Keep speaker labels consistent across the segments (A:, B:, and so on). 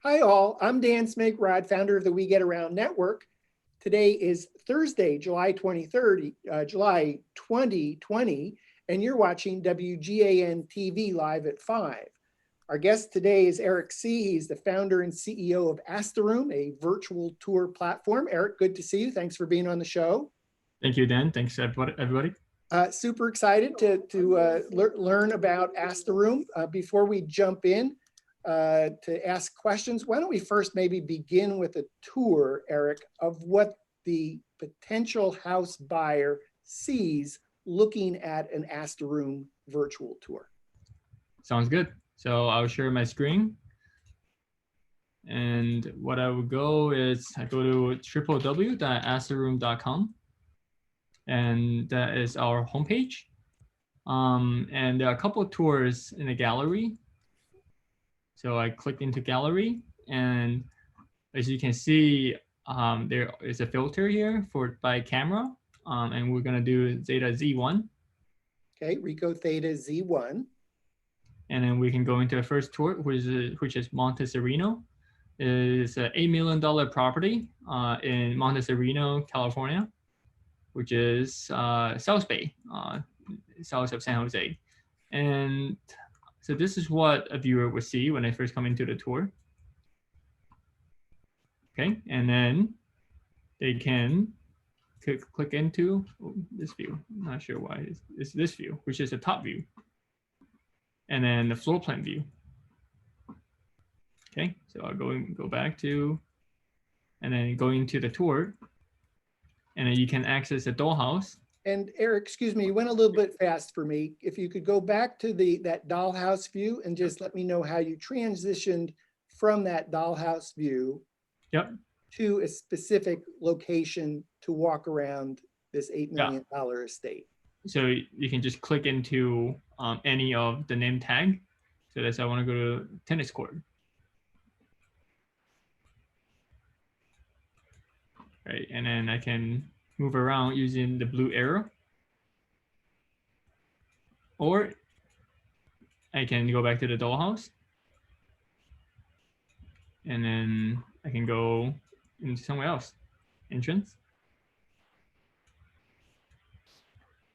A: Hi all, I'm Dan Smigrod, founder of the We Get Around Network. Today is Thursday, July 23rd, July 2020, and you're watching WGAN TV live at 5. Our guest today is Eric C. He's the founder and CEO of Ask the Room, a virtual tour platform. Eric, good to see you. Thanks for being on the show.
B: Thank you, Dan. Thanks, everybody.
A: Super excited to learn about Ask the Room. Before we jump in, to ask questions, why don't we first maybe begin with a tour, Eric, of what the potential house buyer sees looking at an Ask the Room virtual tour.
B: Sounds good. So I'll share my screen. And what I would go is I go to www.asktheroom.com. And that is our homepage. And there are a couple of tours in the gallery. So I clicked into gallery, and as you can see, there is a filter here by camera, and we're gonna do Zeta Z1.
A: Okay, Ricoh Theta Z1.
B: And then we can go into the first tour, which is Montecito. It is an $8 million property in Montecito, California, which is South Bay, south of San Jose. And so this is what a viewer would see when they first come into the tour. Okay, and then they can click into this view. I'm not sure why it's this view, which is the top view. And then the floor plan view. Okay, so I'll go back to, and then go into the tour, and then you can access the dollhouse.
A: And Eric, excuse me, you went a little bit fast for me. If you could go back to that dollhouse view and just let me know how you transitioned from that dollhouse view to a specific location to walk around this $8 million estate.
B: So you can just click into any of the name tag. So that's, I want to go to tennis court. Right, and then I can move around using the blue arrow. Or I can go back to the dollhouse. And then I can go into somewhere else. Entrance.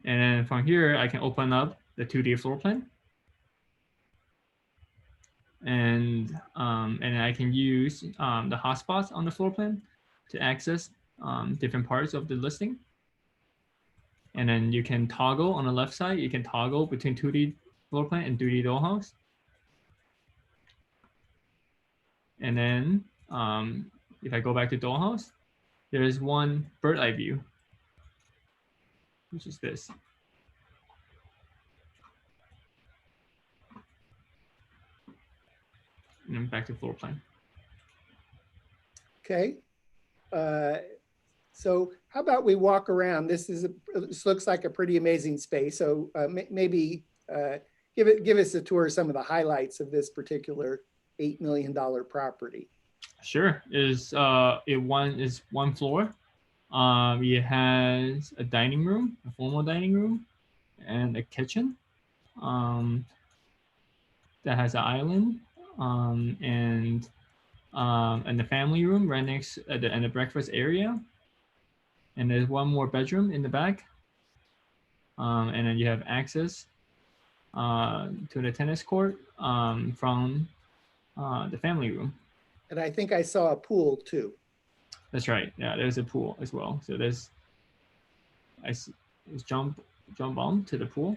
B: And then from here, I can open up the 2D floor plan. And I can use the hotspots on the floor plan to access different parts of the listing. And then you can toggle on the left side, you can toggle between 2D floor plan and 2D dollhouse. And then if I go back to dollhouse, there is one bird eye view, which is this. And then back to floor plan.
A: Okay. So how about we walk around? This looks like a pretty amazing space. So maybe give us a tour of some of the highlights of this particular $8 million property.
B: Sure. It is one floor. It has a dining room, a formal dining room, and a kitchen. That has an island, and the family room right next and the breakfast area. And there's one more bedroom in the back. And then you have access to the tennis court from the family room.
A: And I think I saw a pool too.
B: That's right. Yeah, there's a pool as well. So there's jump on to the pool.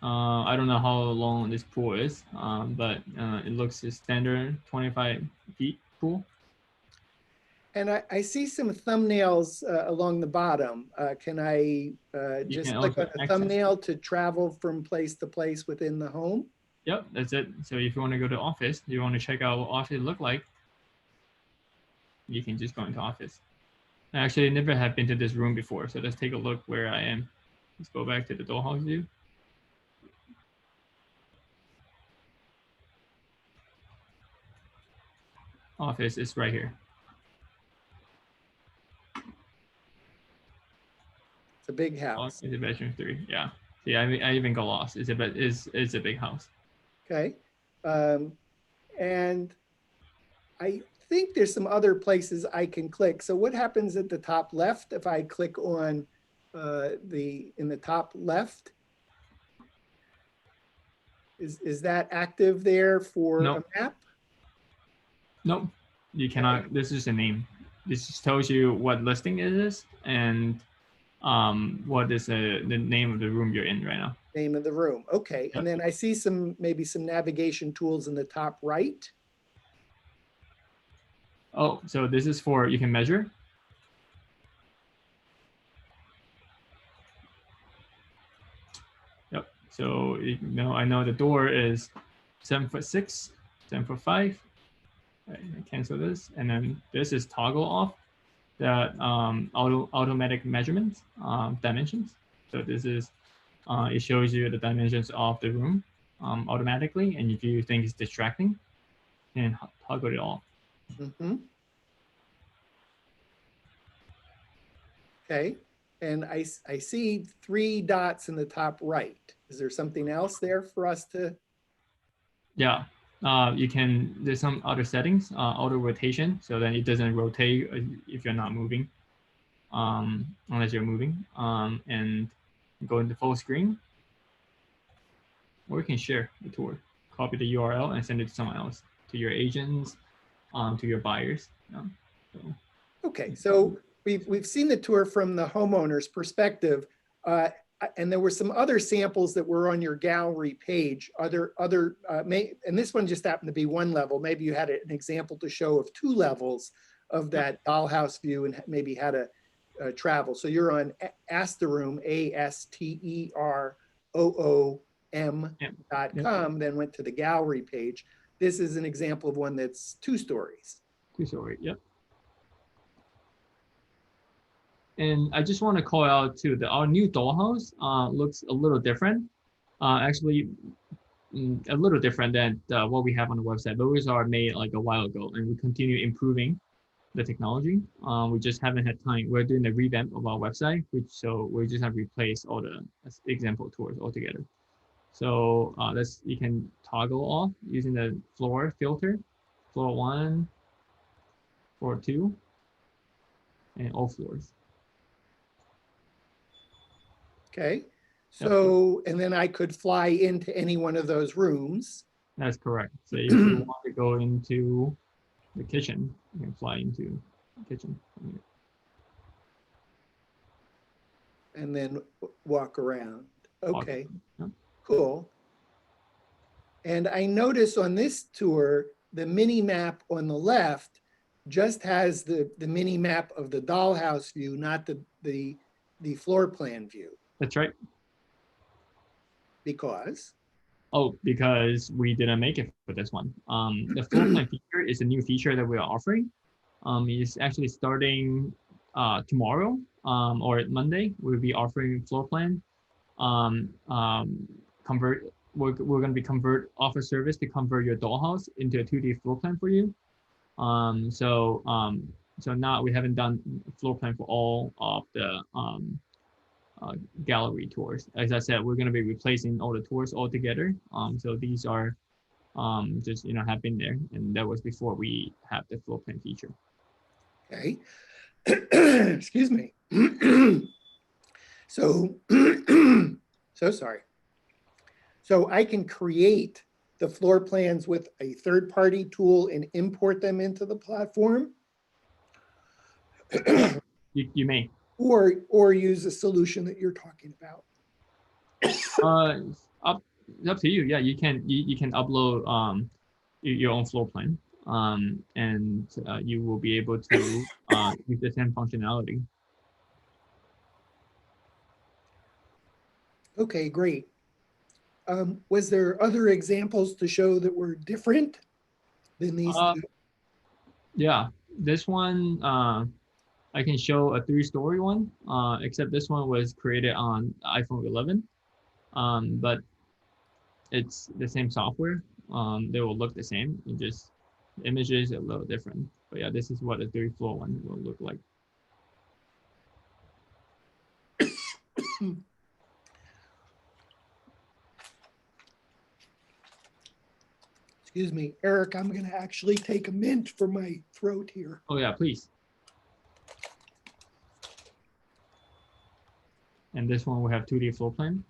B: I don't know how long this pool is, but it looks a standard 25 feet pool.
A: And I see some thumbnails along the bottom. Can I just click on a thumbnail to travel from place to place within the home?
B: Yep, that's it. So if you want to go to office, you want to check out what office look like, you can just go into office. I actually never have been to this room before, so let's take a look where I am. Let's go back to the dollhouse view. Office is right here.
A: It's a big house.
B: It's a bedroom 3, yeah. Yeah, I even got lost. It's a big house.
A: Okay. And I think there's some other places I can click. So what happens at the top left if I click on in the top left? Is that active there for
B: Nope,
A: a map?
B: nope. You cannot. This is a name. This just tells you what listing it is and what is the name of the room you're in right now.
A: Name of the room. Okay.
B: Yep.
A: And then I see maybe some navigation tools in the top right.
B: Oh, so this is for you can measure. Yep. So I know the door is 7'6", 7'5". Right, I cancel this, and then this is toggle off that automatic measurements dimensions. So this is it shows you the dimensions of the room automatically, and if you think it's distracting, then toggle it off.
A: Mm-hmm. Okay. And I see 3 dots in the top right. Is there something else there for us to?
B: Yeah, you can, there's some other settings, auto rotation, so then it doesn't rotate if you're not moving, unless you're moving, and go into full screen, or you can share the tour, copy the URL and send it to someone else, to your agents, to your buyers. So,
A: Okay, so we've seen the tour from the homeowner's perspective, and there were some other samples that were on your gallery page. And this one just happened to be one level. Maybe you had an example to show of 2 levels of that dollhouse view and maybe had a travel. So you're on Asteroom, ASTEROOM.com, then went to the gallery page. This is an example of one that's 2 stories.
B: 2-story, yep. And I just want to call out too that our new dollhouse looks a little different. Actually, a little different than what we have on the website. Those are made like a while ago, and we continue improving the technology. We just haven't had time. We're doing a revamp of our website, so we just have replaced all the example tours altogether. So you can toggle off using the floor filter, floor 1, floor 2, and all floors.
A: Okay. So, and then I could fly into any one of those rooms.
B: That's correct. So if you want to go into the kitchen, you can fly into the kitchen.
A: And then walk around. Okay,
B: Yeah.
A: cool. And I notice on this tour, the mini map on the left just has the mini map of the dollhouse view, not the floor plan view.
B: That's right.
A: Because?
B: Oh, because we didn't make it for this one. The floor plan feature is a new feature that we are offering. It's actually starting tomorrow or Monday. We'll be offering floor plan. We're going to be offer service to convert your dollhouse into a 2D floor plan for you. So now we haven't done floor plan for all of the gallery tours. As I said, we're going to be replacing all the tours altogether. So these are just have been there, and that was before we have the floor plan feature.
A: Okay. Excuse me. So sorry. So I can create the floor plans with a third-party tool and import them into the platform.
B: You may.
A: Or use a solution that you're talking about.
B: Up to you. Yeah, you can upload your own floor plan, and you will be able to use the same functionality.
A: Okay, great. Was there other examples to show that were different than these two?
B: Yeah, this one I can show a 3-story one, except this one was created on iPhone 11, but it's the same software. They will look the same, and just the images are a little different. But yeah, this is what a 3-floor one will look like.
A: Excuse me, Eric, I'm going to actually take a mint for my throat here.
B: Oh yeah, please. And this one will have 2D floor plan.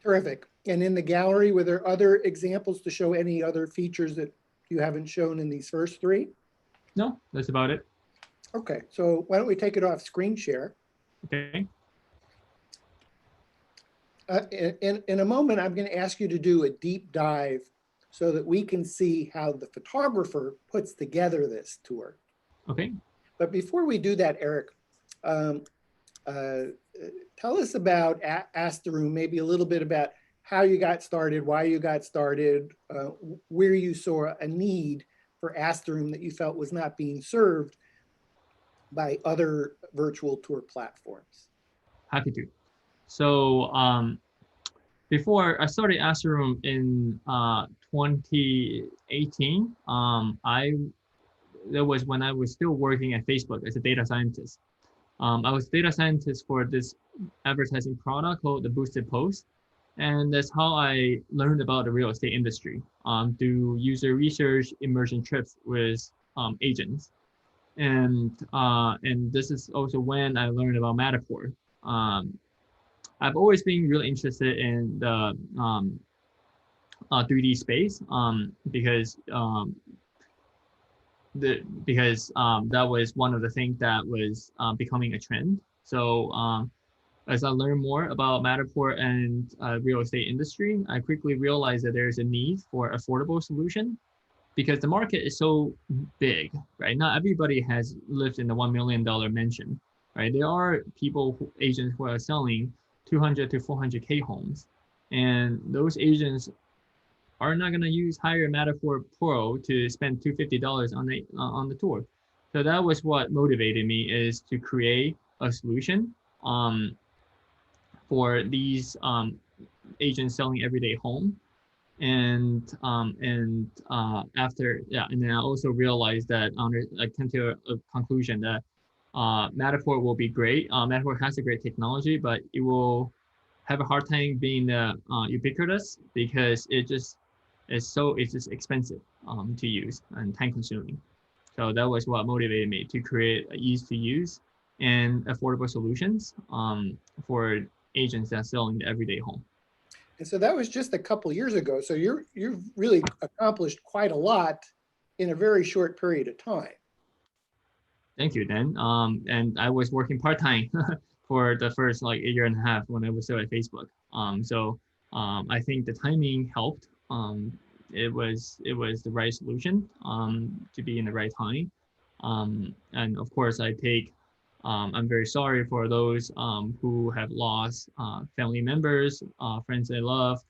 A: Terrific. And in the gallery, were there other examples to show any other features that you haven't shown in these first three?
B: No, that's about it.
A: Okay, so why don't we take it off screen share?
B: Okay.
A: In a moment, I'm going to ask you to do a deep dive so that we can see how the photographer puts together this tour.
B: Okay.
A: But before we do that, Eric, tell us about Ask the Room, maybe a little bit about how you got started, why you got started, where you saw a need for Ask the Room that you felt was not being served by other virtual tour platforms.
B: Happy to. So before I started Ask the Room in 2018, that was when I was still working at Facebook as a data scientist. I was data scientist for this advertising product called the Boosted Post. And that's how I learned about the real estate industry, through user research, immersion trips with agents. And this is also when I learned about Matterport. I've always been really interested in the 3D space, because that was one of the things that was becoming a trend. So as I learned more about Matterport and real estate industry, I quickly realized that there's a need for affordable solution because the market is so big, right? Not everybody has lived in the $1 million mansion, right? There are agents who are selling 200 to 400K homes, and those agents are not going to hire Matterport Pro to spend $250 on the tour. So that was what motivated me, is to create a solution for these agents selling everyday home. And then I also realized that I came to a conclusion that Matterport will be great. Matterport has a great technology, but it will have a hard time being ubiquitous because it's just expensive to use and time consuming. So that was what motivated me to create easy to use and affordable solutions for agents that are selling the everyday home.
A: And so that was just a couple years ago. So you've really accomplished quite a lot in a very short period of time.
B: Thank you, Dan. And I was working part-time for the first like a year and a half when I was still at Facebook. I think the timing helped. It was the right solution to be in the right time. And of course, I'm very sorry for those who have lost family members, friends they love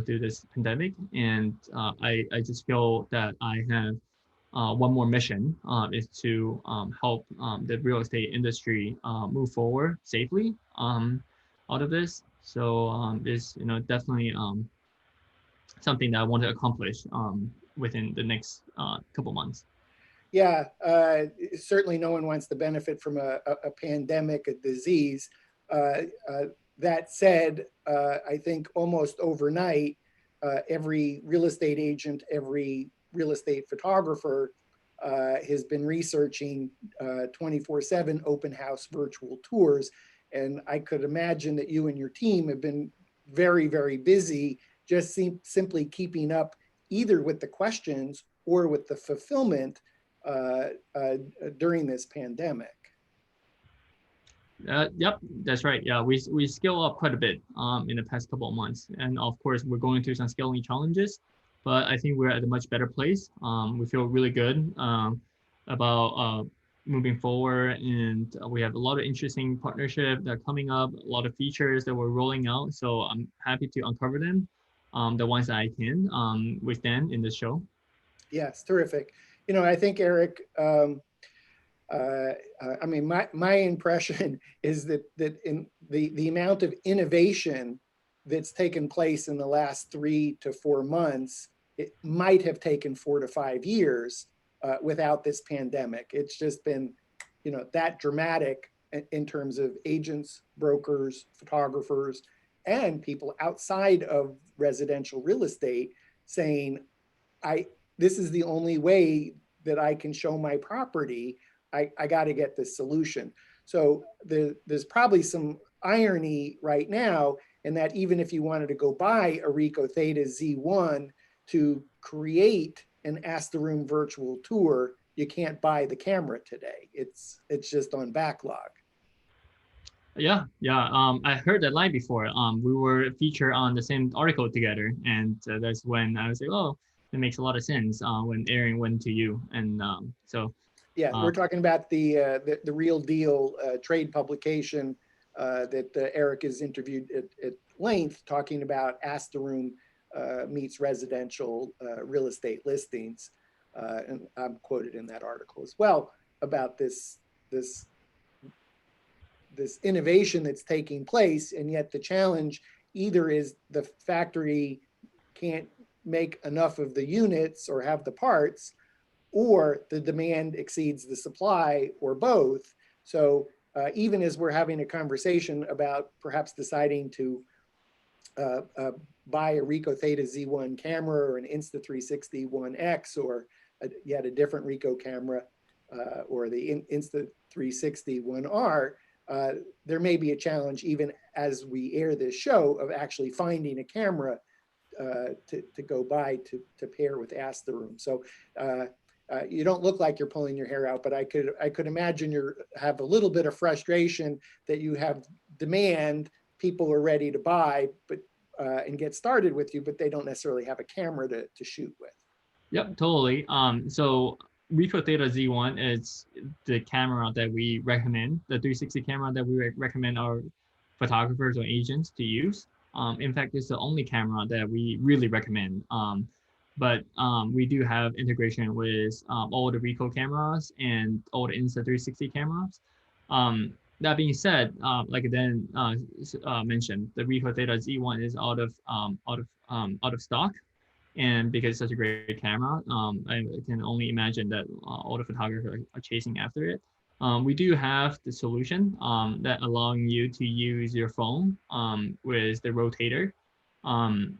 B: through this pandemic. And I just feel that I have one more mission, is to help the real estate industry move forward safely out of this. So it's definitely something that I want to accomplish within the next couple months.
A: Yeah, certainly no one wants to benefit from a pandemic, a disease. That said, I think almost overnight, every real estate agent, every real estate photographer has been researching 24/7 open house virtual tours. And I could imagine that you and your team have been very, very busy just simply keeping up either with the questions or with the fulfillment during this pandemic.
B: Yep, that's right. Yeah, we scale up quite a bit in the past couple of months, and of course we're going through some scaling challenges, but I think we're at a much better place. We feel really good about moving forward, and we have a lot of interesting partnerships that are coming up, a lot of features that we're rolling out. So I'm happy to uncover them, the ones that I can with Dan in this show.
A: Yes, terrific. I think, Eric, I mean, my impression is that in the amount of innovation that's taken place in the last 3 to 4 months, it might have taken 4 to 5 years without this pandemic. It's just been, that dramatic in terms of agents, brokers, photographers, and people outside of residential real estate saying, this is the only way that I can show my property. I got to get this solution. So there's probably some irony right now in that even if you wanted to go buy a Ricoh Theta Z1 to create an Ask the Room virtual tour, you can't buy the camera today. It's just on backlog.
B: Yeah, yeah. I heard that line before. We were featured on the same article together, and that's when I was like, oh, it makes a lot of sense. When Aaron went to you, and
A: yeah, we're talking about the Real Deal trade publication that Eric has interviewed at length, talking about Ask the Room meets residential real estate listings, and I'm quoted in that article as well about this innovation that's taking place, and yet the challenge either is the factory can't make enough of the units or have the parts, or the demand exceeds the supply, or both. So even as we're having a conversation about perhaps deciding to buy a Ricoh Theta Z1 camera or an Insta360 One X, or yet a different Ricoh camera, or the Insta360 One R, there may be a challenge even as we air this show of actually finding a camera to go by to pair with Ask the Room. So you don't look like you're pulling your hair out, but I could imagine you have a little bit of frustration that you have demand, people are ready to buy, but and get started with you, but they don't necessarily have a camera to shoot with.
B: Yep, totally. So Ricoh Theta Z1 is the camera that we recommend, the 360 camera that we recommend our photographers or agents to use. In fact, it's the only camera that we really recommend. But we do have integration with all the Ricoh cameras and all the Insta360 cameras. That being said, like Dan mentioned, the Ricoh Theta Z1 is out of stock. And because it's such a great camera, I can only imagine that all the photographers are chasing after it. We do have the solution that allowing you to use your phone with the rotator, and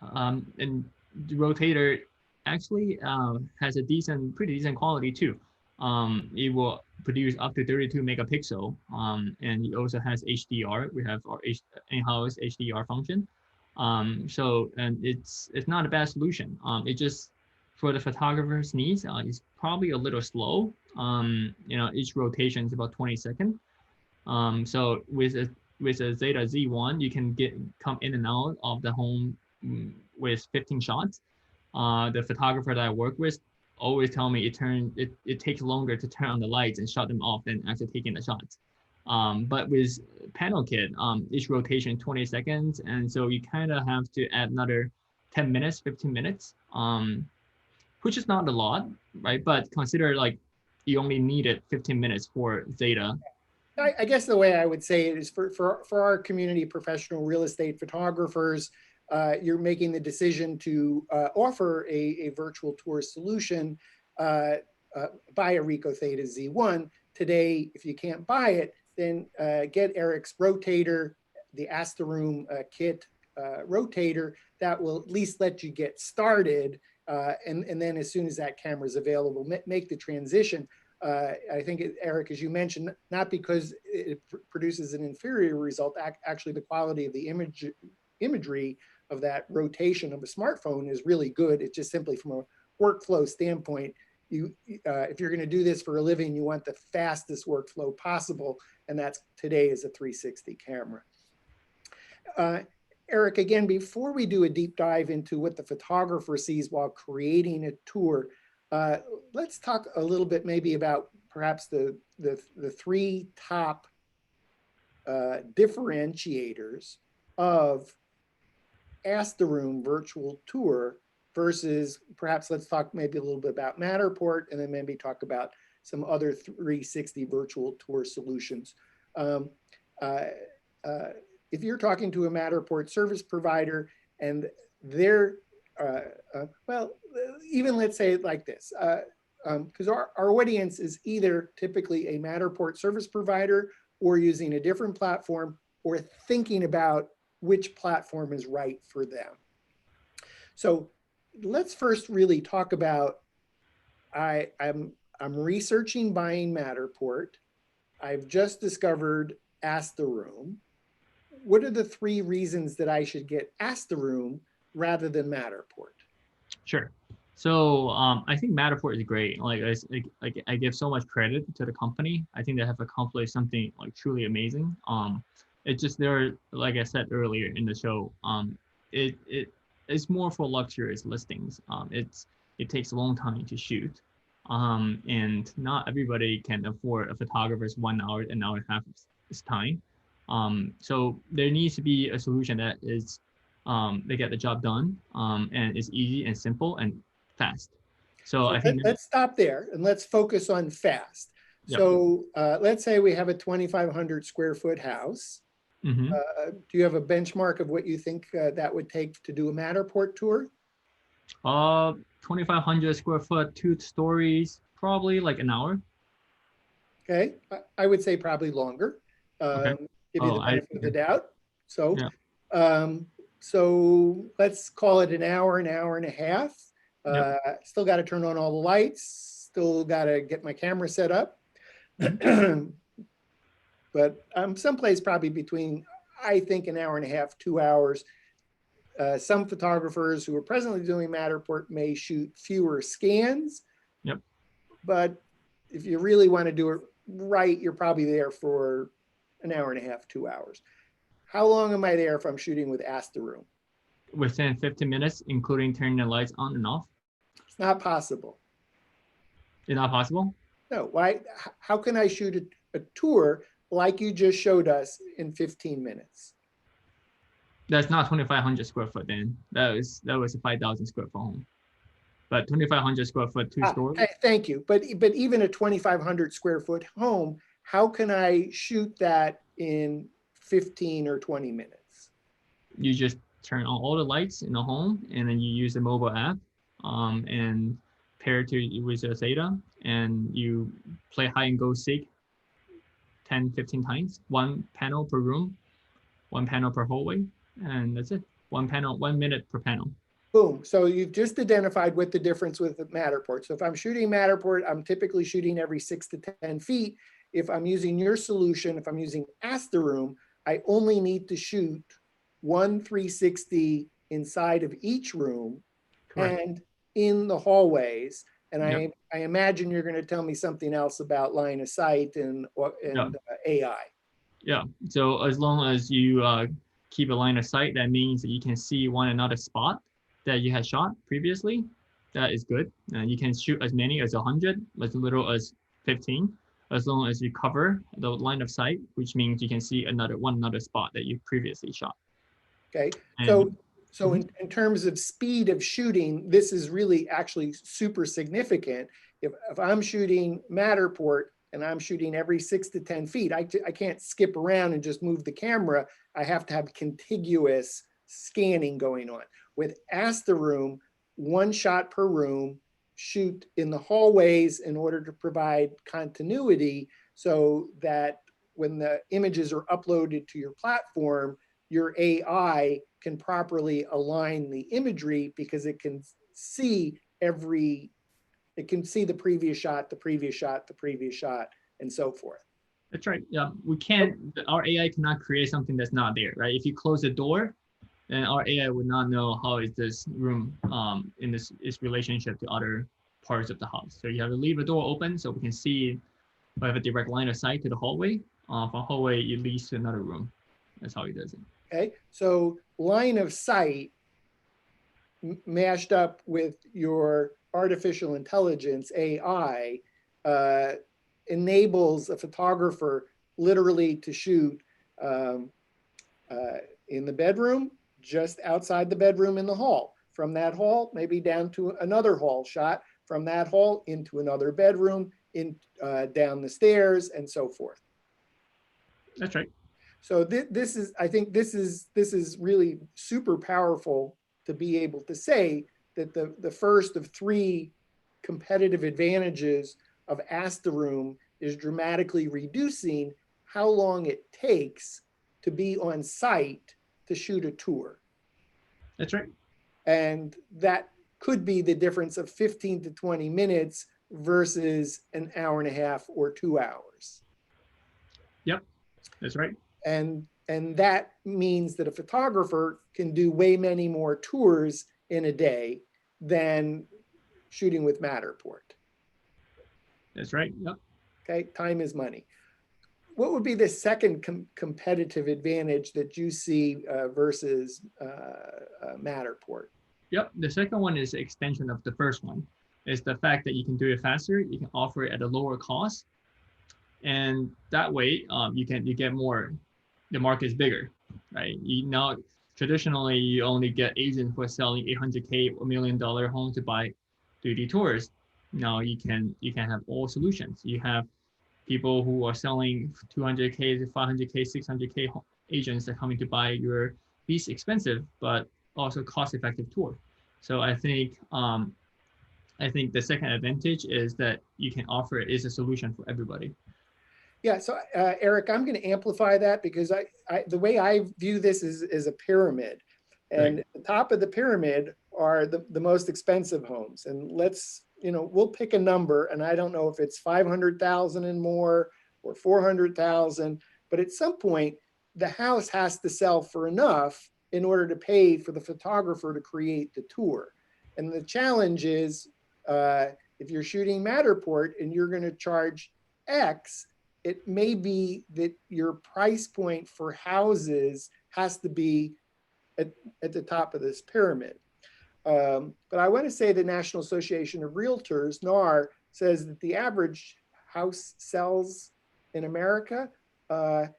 B: the rotator actually has a pretty decent quality too. It will produce up to 32 megapixel, and it also has HDR. We have our in-house HDR function. And it's not a bad solution. It just for the photographer's needs, it's probably a little slow. Each rotation is about 20 seconds. So with a Zeta Z1, you can come in and out of the home with 15 shots. The photographer that I work with always tell me it takes longer to turn on the lights and shut them off than actually taking the shots. But with panel kit, each rotation 20 seconds, and so you kind of have to add another 10 minutes, 15 minutes, which is not a lot, right? But consider like you only needed 15 minutes for Zeta.
A: I guess the way I would say it is for our community professional real estate photographers, you're making the decision to offer a virtual tour solution, buy a Ricoh Theta Z1. Today, if you can't buy it, then get Eric's rotator, the Ask the Room kit rotator that will at least let you get started. And then as soon as that camera is available, make the transition. I think, Eric, as you mentioned, not because it produces an inferior result, actually the quality of the imagery of that rotation of a smartphone is really good. It's just simply from a workflow standpoint, if you're going to do this for a living, you want the fastest workflow possible, and that's today is a 360 camera. Eric, again, before we do a deep dive into what the photographer sees while creating a tour, let's talk a little bit maybe about perhaps the three top differentiators of Ask the Room virtual tour versus perhaps let's talk maybe a little bit about Matterport and then maybe talk about some other 360 virtual tour solutions. Um, uh, if you're talking to a Matterport service provider and they're, well, even let's say it like this, because our audience is either typically a Matterport service provider or using a different platform or thinking about which platform is right for them. So let's first really talk about, I'm researching buying Matterport. I've just discovered Ask the Room. What are the 3 reasons that I should get Ask the Room rather than Matterport?
B: Sure. So I think Matterport is great. I give so much credit to the company. I think they have accomplished something like truly amazing. It's just there, like I said earlier in the show, it's more for luxurious listings. It takes a long time to shoot, and not everybody can afford a photographer's 1 hour, an hour and a half of time. So there needs to be a solution that is they get the job done, and it's easy and simple and fast. So I think
A: let's stop there and let's focus on fast.
B: Yep.
A: So let's say we have a 2,500 square foot house.
B: Mhm.
A: Do you have a benchmark of what you think that would take to do a Matterport tour?
B: 2,500 square foot, 2 stories, probably like an hour.
A: Okay, I would say probably longer.
B: Okay.
A: Give you
B: Oh,
A: the benefit of the doubt. So,
B: Yeah.
A: so let's call it an hour and a half.
B: Yep.
A: Still got to turn on all the lights. Still got to get my camera set up. But I'm someplace probably between, I think, an hour and a half, 2 hours. Some photographers who are presently doing Matterport may shoot fewer scans.
B: Yep.
A: But if you really want to do it right, you're probably there for an hour and a half, 2 hours. How long am I there if I'm shooting with Ask the Room?
B: Within 15 minutes, including turning the lights on and off.
A: It's not possible.
B: It's not possible?
A: No, why? How can I shoot a tour like you just showed us in 15 minutes?
B: That's not 2,500 square foot then. That was a 5,000 square foot home. But 2,500 square foot, 2 stories.
A: Thank you. But even a 2,500 square foot home, how can I shoot that in 15 or 20 minutes?
B: You just turn on all the lights in the home, and then you use the mobile app, and pair it with your Zeta, and you play hide and go seek 10, 15 times, 1 panel per room, 1 panel per hallway, and that's it. 1 panel, 1 minute per panel.
A: Boom. So you've just identified what the difference with Matterport. So if I'm shooting Matterport, I'm typically shooting every 6 to 10 feet. If I'm using your solution, if I'm using Ask the Room, I only need to shoot 1 360 inside of each room. Correct. And in the hallways. And yep. I imagine you're going to tell me something else about line of sight and yep. AI.
B: Yeah. So as long as you keep a line of sight, that means that you can see one another spot that you had shot previously. That is good. And you can shoot as many as 100, as little as 15, as long as you cover the line of sight, which means you can see one another spot that you previously shot.
A: Okay. And so in terms of speed of shooting, this is really actually super significant. If I'm shooting Matterport and I'm shooting every 6 to 10 feet, I can't skip around and just move the camera. I have to have contiguous scanning going on. With Ask the Room, 1 shot per room, shoot in the hallways in order to provide continuity so that when the images are uploaded to your platform, your AI can properly align the imagery because it can see it can see the previous shot, the previous shot, the previous shot, and so forth.
B: That's right. Yeah, our AI cannot create something that's not there, right? If you close the door, then our AI would not know how is this room in its relationship to other parts of the house. So you have to leave the door open so we can see, we have a direct line of sight to the hallway. From hallway, it leads to another room. That's how he does it. Okay,
A: so line of sight mashed up with your artificial intelligence, AI, enables a photographer literally to shoot in the bedroom, just outside the bedroom in the hall. From that hall, maybe down to another hall shot from that hall into another bedroom, down the stairs, and so forth.
B: That's right.
A: So this is, I think this is really super powerful to be able to say that the first of three competitive advantages of Ask the Room is dramatically reducing how long it takes to be on site to shoot a tour.
B: That's right.
A: And that could be the difference of 15 to 20 minutes versus an hour and a half or 2 hours.
B: Yep, that's right.
A: And that means that a photographer can do way many more tours in a day than shooting with Matterport.
B: That's right. Yep.
A: Okay, time is money. What would be the second competitive advantage that you see versus Matterport?
B: Yep. The second one is the extension of the first one. Is the fact that you can do it faster, you can offer it at a lower cost, and that way you get more. The market is bigger, right? You know, traditionally you only get agents who are selling 800K or $1 million homes to buy 3D tours. Now you can have all solutions. You have people who are selling 200K to 500K, 600K agents that are coming to buy your least expensive but also cost-effective tour. So I think the second advantage is that you can offer it as a solution for everybody.
A: Yeah, so Eric, I'm going to amplify that because the way I view this is a pyramid. And
B: Right.
A: at the top of the pyramid are the most expensive homes. And we'll pick a number, and I don't know if it's 500,000 and more or 400,000, but at some point, the house has to sell for enough in order to pay for the photographer to create the tour. And the challenge is, if you're shooting Matterport and you're going to charge X, it may be that your price point for houses has to be at the top of this pyramid. But I want to say the National Association of Realtors, NAR, says that the average house sells in America.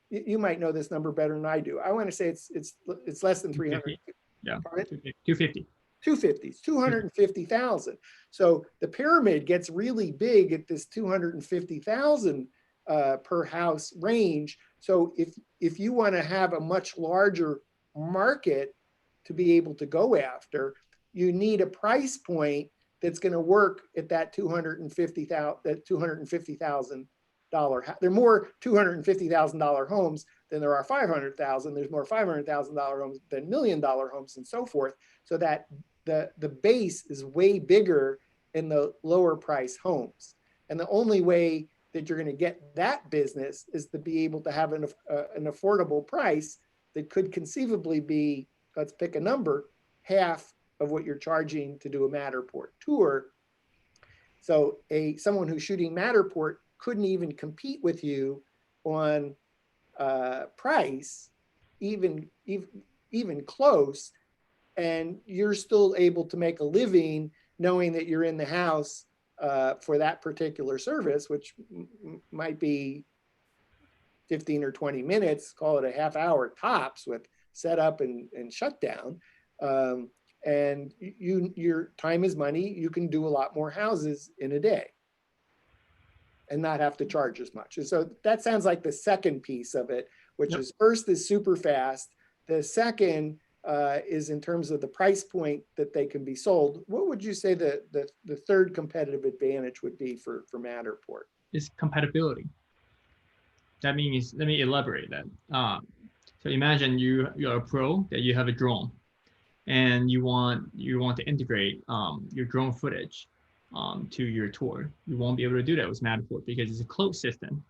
A: You might know this number better than I do. I want to say it's less than 300.
B: Yeah,
A: Pardon?
B: 250.
A: 250, 250,000. So the pyramid gets really big at this 250,000 per house range. So if you want to have a much larger market to be able to go after, you need a price point that's going to work at that $250,000. There are more $250,000 homes than there are 500,000. There's more $500,000 homes than $1 million homes, and so forth. So that the base is way bigger in the lower price homes. And the only way that you're going to get that business is to be able to have an affordable price that could conceivably be, let's pick a number, half of what you're charging to do a Matterport tour. So someone who's shooting Matterport couldn't even compete with you on price, even close, and you're still able to make a living knowing that you're in the house for that particular service, which might be 15 or 20 minutes, call it a half hour tops with setup and shutdown. And your time is money. You can do a lot more houses in a day and not have to charge as much. And so that sounds like the second piece of it, which
B: Yep.
A: is first is super fast. The second is in terms of the price point that they can be sold. What would you say the third competitive advantage would be for Matterport?
B: Is compatibility. That means, let me elaborate that. So imagine you're a pro, that you have a drone, and you want to integrate your drone footage to your tour. You won't be able to do that with Matterport because it's a closed system.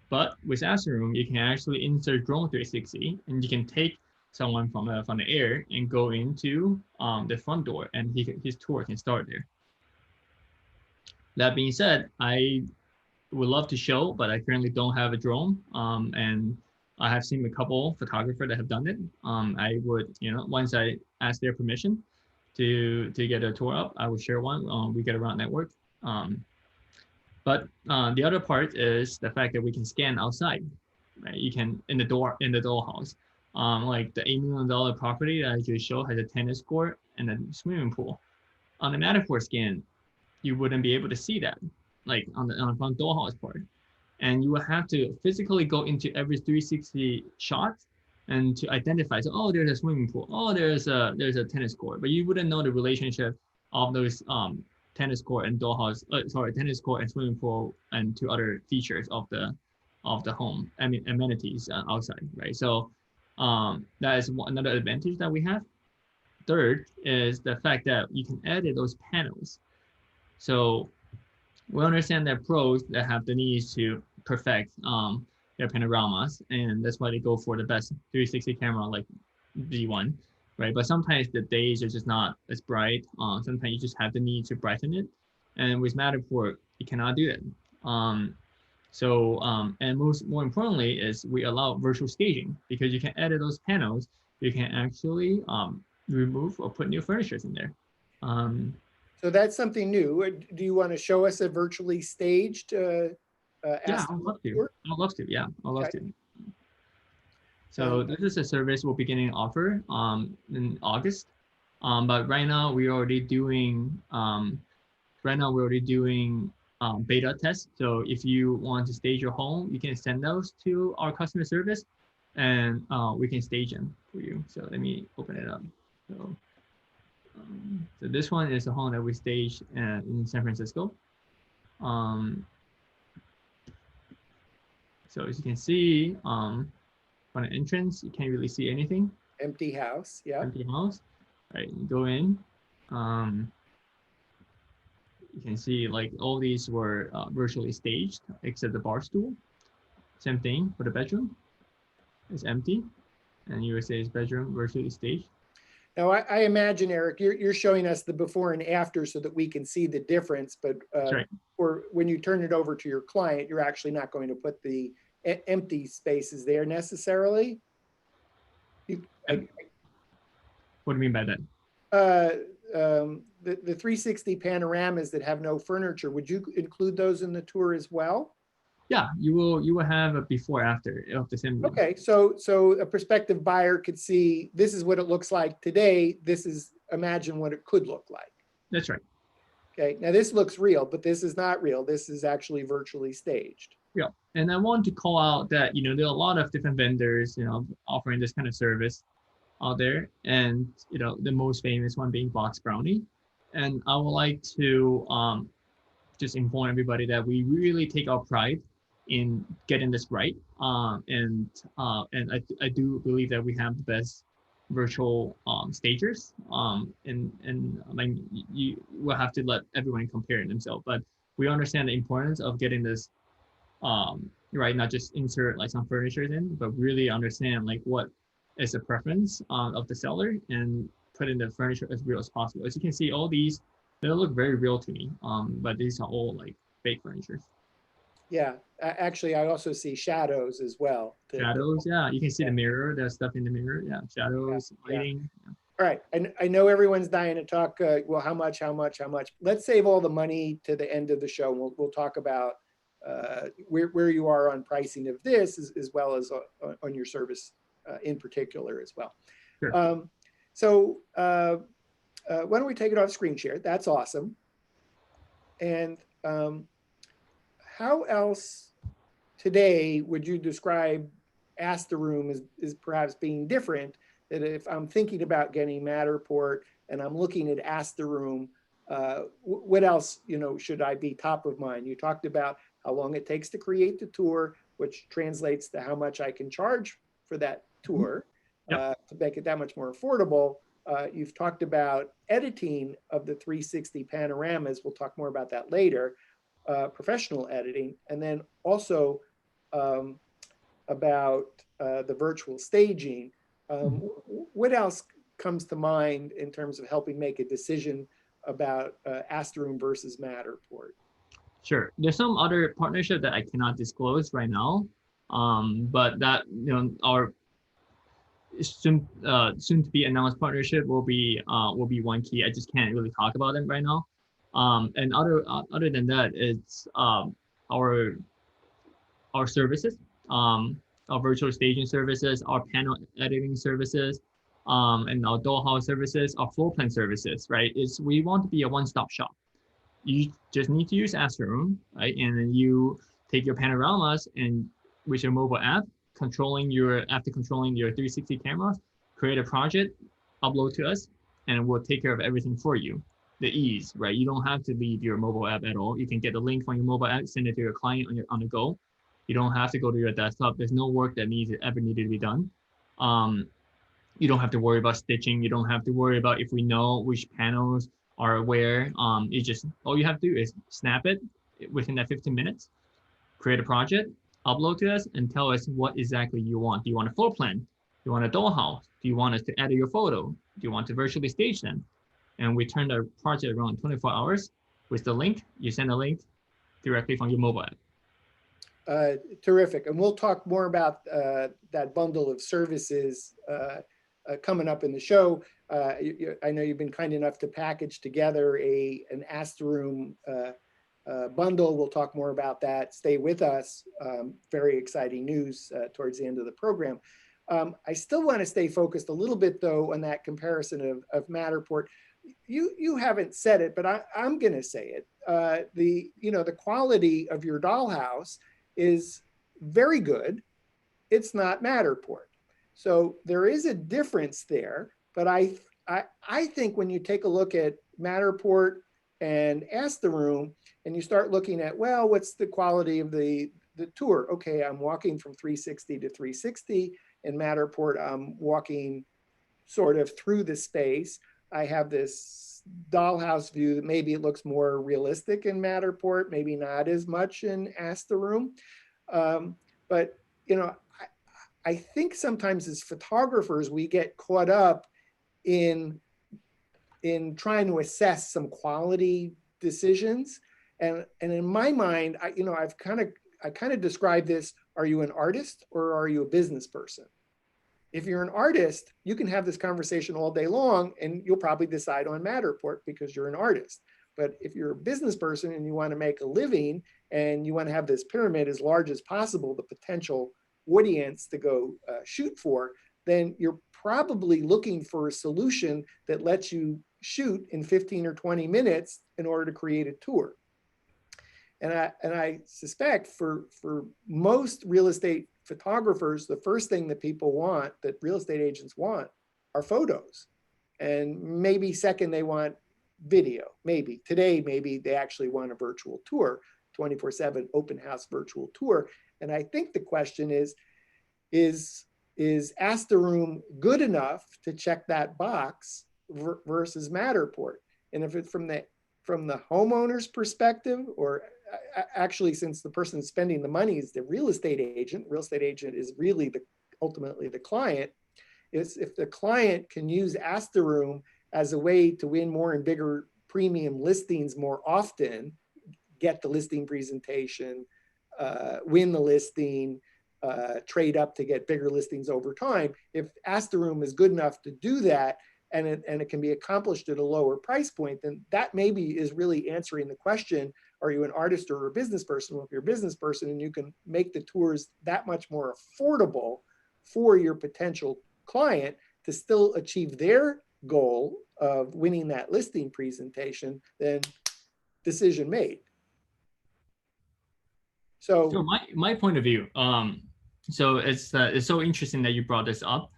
B: But with Ask the Room, you can actually insert drone 360, and you can take someone from the air and go into the front door, and his tour can start there. That being said, I would love to show, but I currently don't have a drone, and I have seen a couple photographers that have done it. I would, once I ask their permission to get a tour up, I would share one. We get around network. But the other part is the fact that we can scan outside, right? You can in the dollhouse. Like the $8 million property that I just showed has a tennis court and a swimming pool. On the Matterport scan, you wouldn't be able to see that, like on the front dollhouse part, and you will have to physically go into every 360 shot and to identify. So, oh, there's a swimming pool. Oh, there's a tennis court, but you wouldn't know the relationship of those tennis court and dollhouse. Tennis court and swimming pool and two other features of the home. I mean, amenities outside, right? So that is another advantage that we have. Third is the fact that you can edit those panels. So we understand that pros that have the needs to perfect their panoramas, and that's why they go for the best 360 camera like Z1, right? But sometimes the days are just not as bright. Sometimes you just have the need to brighten it, and with Matterport, you cannot do it. And more importantly is we allow virtual staging, because you can edit those panels. You can actually remove or put new furnitures in there.
A: So that's something new. Do you want to show us a virtually staged?
B: Yeah, I'd love to. I'd love to. Yeah, I'd love to. So this is a service we're beginning to offer in August. But right now we're already doing beta tests. So if you want to stage your home, you can send those to our customer service, and we can stage them for you. So let me open it up. So this one is a home that we staged in San Francisco. So as you can see, on the entrance, you can't really see anything.
A: Empty house, yeah.
B: Empty house. Right, you go in. You can see like all these were virtually staged except the bar stool. Same thing for the bedroom. It's empty, and you would say it's bedroom virtually staged.
A: Now, I imagine, Eric, you're showing us the before and after so that we can see the difference, but
B: right.
A: Or when you turn it over to your client, you're actually not going to put the empty spaces there necessarily.
B: What do you mean by that?
A: The 360 panoramas that have no furniture, would you include those in the tour as well?
B: Yeah, you will have a before after of the same room.
A: Okay, so a prospective buyer could see this is what it looks like today. This is imagine what it could look like.
B: That's right.
A: Okay, now this looks real, but this is not real. This is actually virtually staged.
B: Yeah, and I want to call out that there are a lot of different vendors offering this kind of service out there, and the most famous one being Box Brownie. And I would like to just inform everybody that we really take our pride in getting this right, and I do believe that we have the best virtual stagers, and like you will have to let everyone compare themselves, but we understand the importance of getting this right, not just insert like some furniture in, but really understand like what is the preference of the seller and put in the furniture as real as possible. As you can see, all these, they look very real to me, but these are all like fake furniture.
A: Yeah, actually, I also see shadows as well.
B: Shadows, yeah. You can see the mirror. There's stuff in the mirror. Yeah, shadows, lighting.
A: Yeah. All right, and I know everyone's dying to talk. Well, how much? Let's save all the money to the end of the show. We'll talk about where you are on pricing of this, as well as on your service in particular as well.
B: Sure.
A: So why don't we take it off screen share? That's awesome. And how else today would you describe Ask the Room as perhaps being different? That if I'm thinking about getting Matterport and I'm looking at Ask the Room, what else should I be top of mind? You talked about how long it takes to create the tour, which translates to how much I can charge for that tour.
B: Yep.
A: To make it that much more affordable. You've talked about editing of the 360 panoramas. We'll talk more about that later. Professional editing, and then also about the virtual staging. What else comes to mind in terms of helping make a decision about Ask the Room versus Matterport?
B: Sure. There's some other partnership that I cannot disclose right now, but that our soon to be announced partnership will be one key. I just can't really talk about them right now. And other than that, it's our services, our virtual staging services, our panel editing services, and our dollhouse services, our floor plan services. Right? We want to be a one-stop shop. you just need to use Astroom, right? And then you take your panoramas and with your mobile app, after controlling your 360 cameras, create a project, upload to us, and we'll take care of everything for you. The ease, right? You don't have to leave your mobile app at all. You can get the link from your mobile app, send it to your client on the go. You don't have to go to your desktop. There's no work that ever needed to be done. You don't have to worry about stitching. You don't have to worry about if we know which panels are where. You just, all you have to do is snap it within that 15 minutes, create a project, upload to us, and tell us what exactly you want. Do you want a floor plan? Do you want a dollhouse? Do you want us to edit your photo? Do you want to virtually stage them? And we turn the project around 24 hours with the link. You send a link directly from your mobile app.
A: Terrific. And we'll talk more about that bundle of services coming up in the show. I know you've been kind enough to package together an Ask the Room bundle. We'll talk more about that. Stay with us. Very exciting news towards the end of the program. I still want to stay focused a little bit, though, on that comparison of Matterport. You haven't said it, but I'm going to say it. The quality of your dollhouse is very good. It's not Matterport. So there is a difference there, but I think when you take a look at Matterport and Ask the Room, and you start looking at, well, what's the quality of the tour? Okay, I'm walking from 360 to 360. In Matterport, I'm walking sort of through the space. I have this dollhouse view that maybe it looks more realistic in Matterport, maybe not as much in Ask the Room. But, I think sometimes as photographers, we get caught up in trying to assess some quality decisions. And in my mind, I kind of describe this: are you an artist or are you a business person? If you're an artist, you can have this conversation all day long and you'll probably decide on Matterport because you're an artist. But if you're a business person and you want to make a living and you want to have this pyramid as large as possible, the potential audience to go shoot for, then you're probably looking for a solution that lets you shoot in 15 or 20 minutes in order to create a tour. And I suspect for most real estate photographers, the first thing that people want, that real estate agents want, are photos. And maybe second, they want video. Maybe today, maybe they actually want a virtual tour, 24/7 open house virtual tour. And I think the question is Ask the Room good enough to check that box versus Matterport? And if it's from the homeowner's perspective, or actually, since the person spending the money is the real estate agent is really ultimately the client, is if the client can use Ask the Room as a way to win more and bigger premium listings more often, get the listing presentation, win the listing, trade up to get bigger listings over time. If Ask the Room is good enough to do that, and it can be accomplished at a lower price point, then that maybe is really answering the question: are you an artist or a business person? Well, if you're a business person and you can make the tours that much more affordable for your potential client to still achieve their goal of winning that listing presentation, then decision made.
B: So my point of view, so it's so interesting that you brought this up,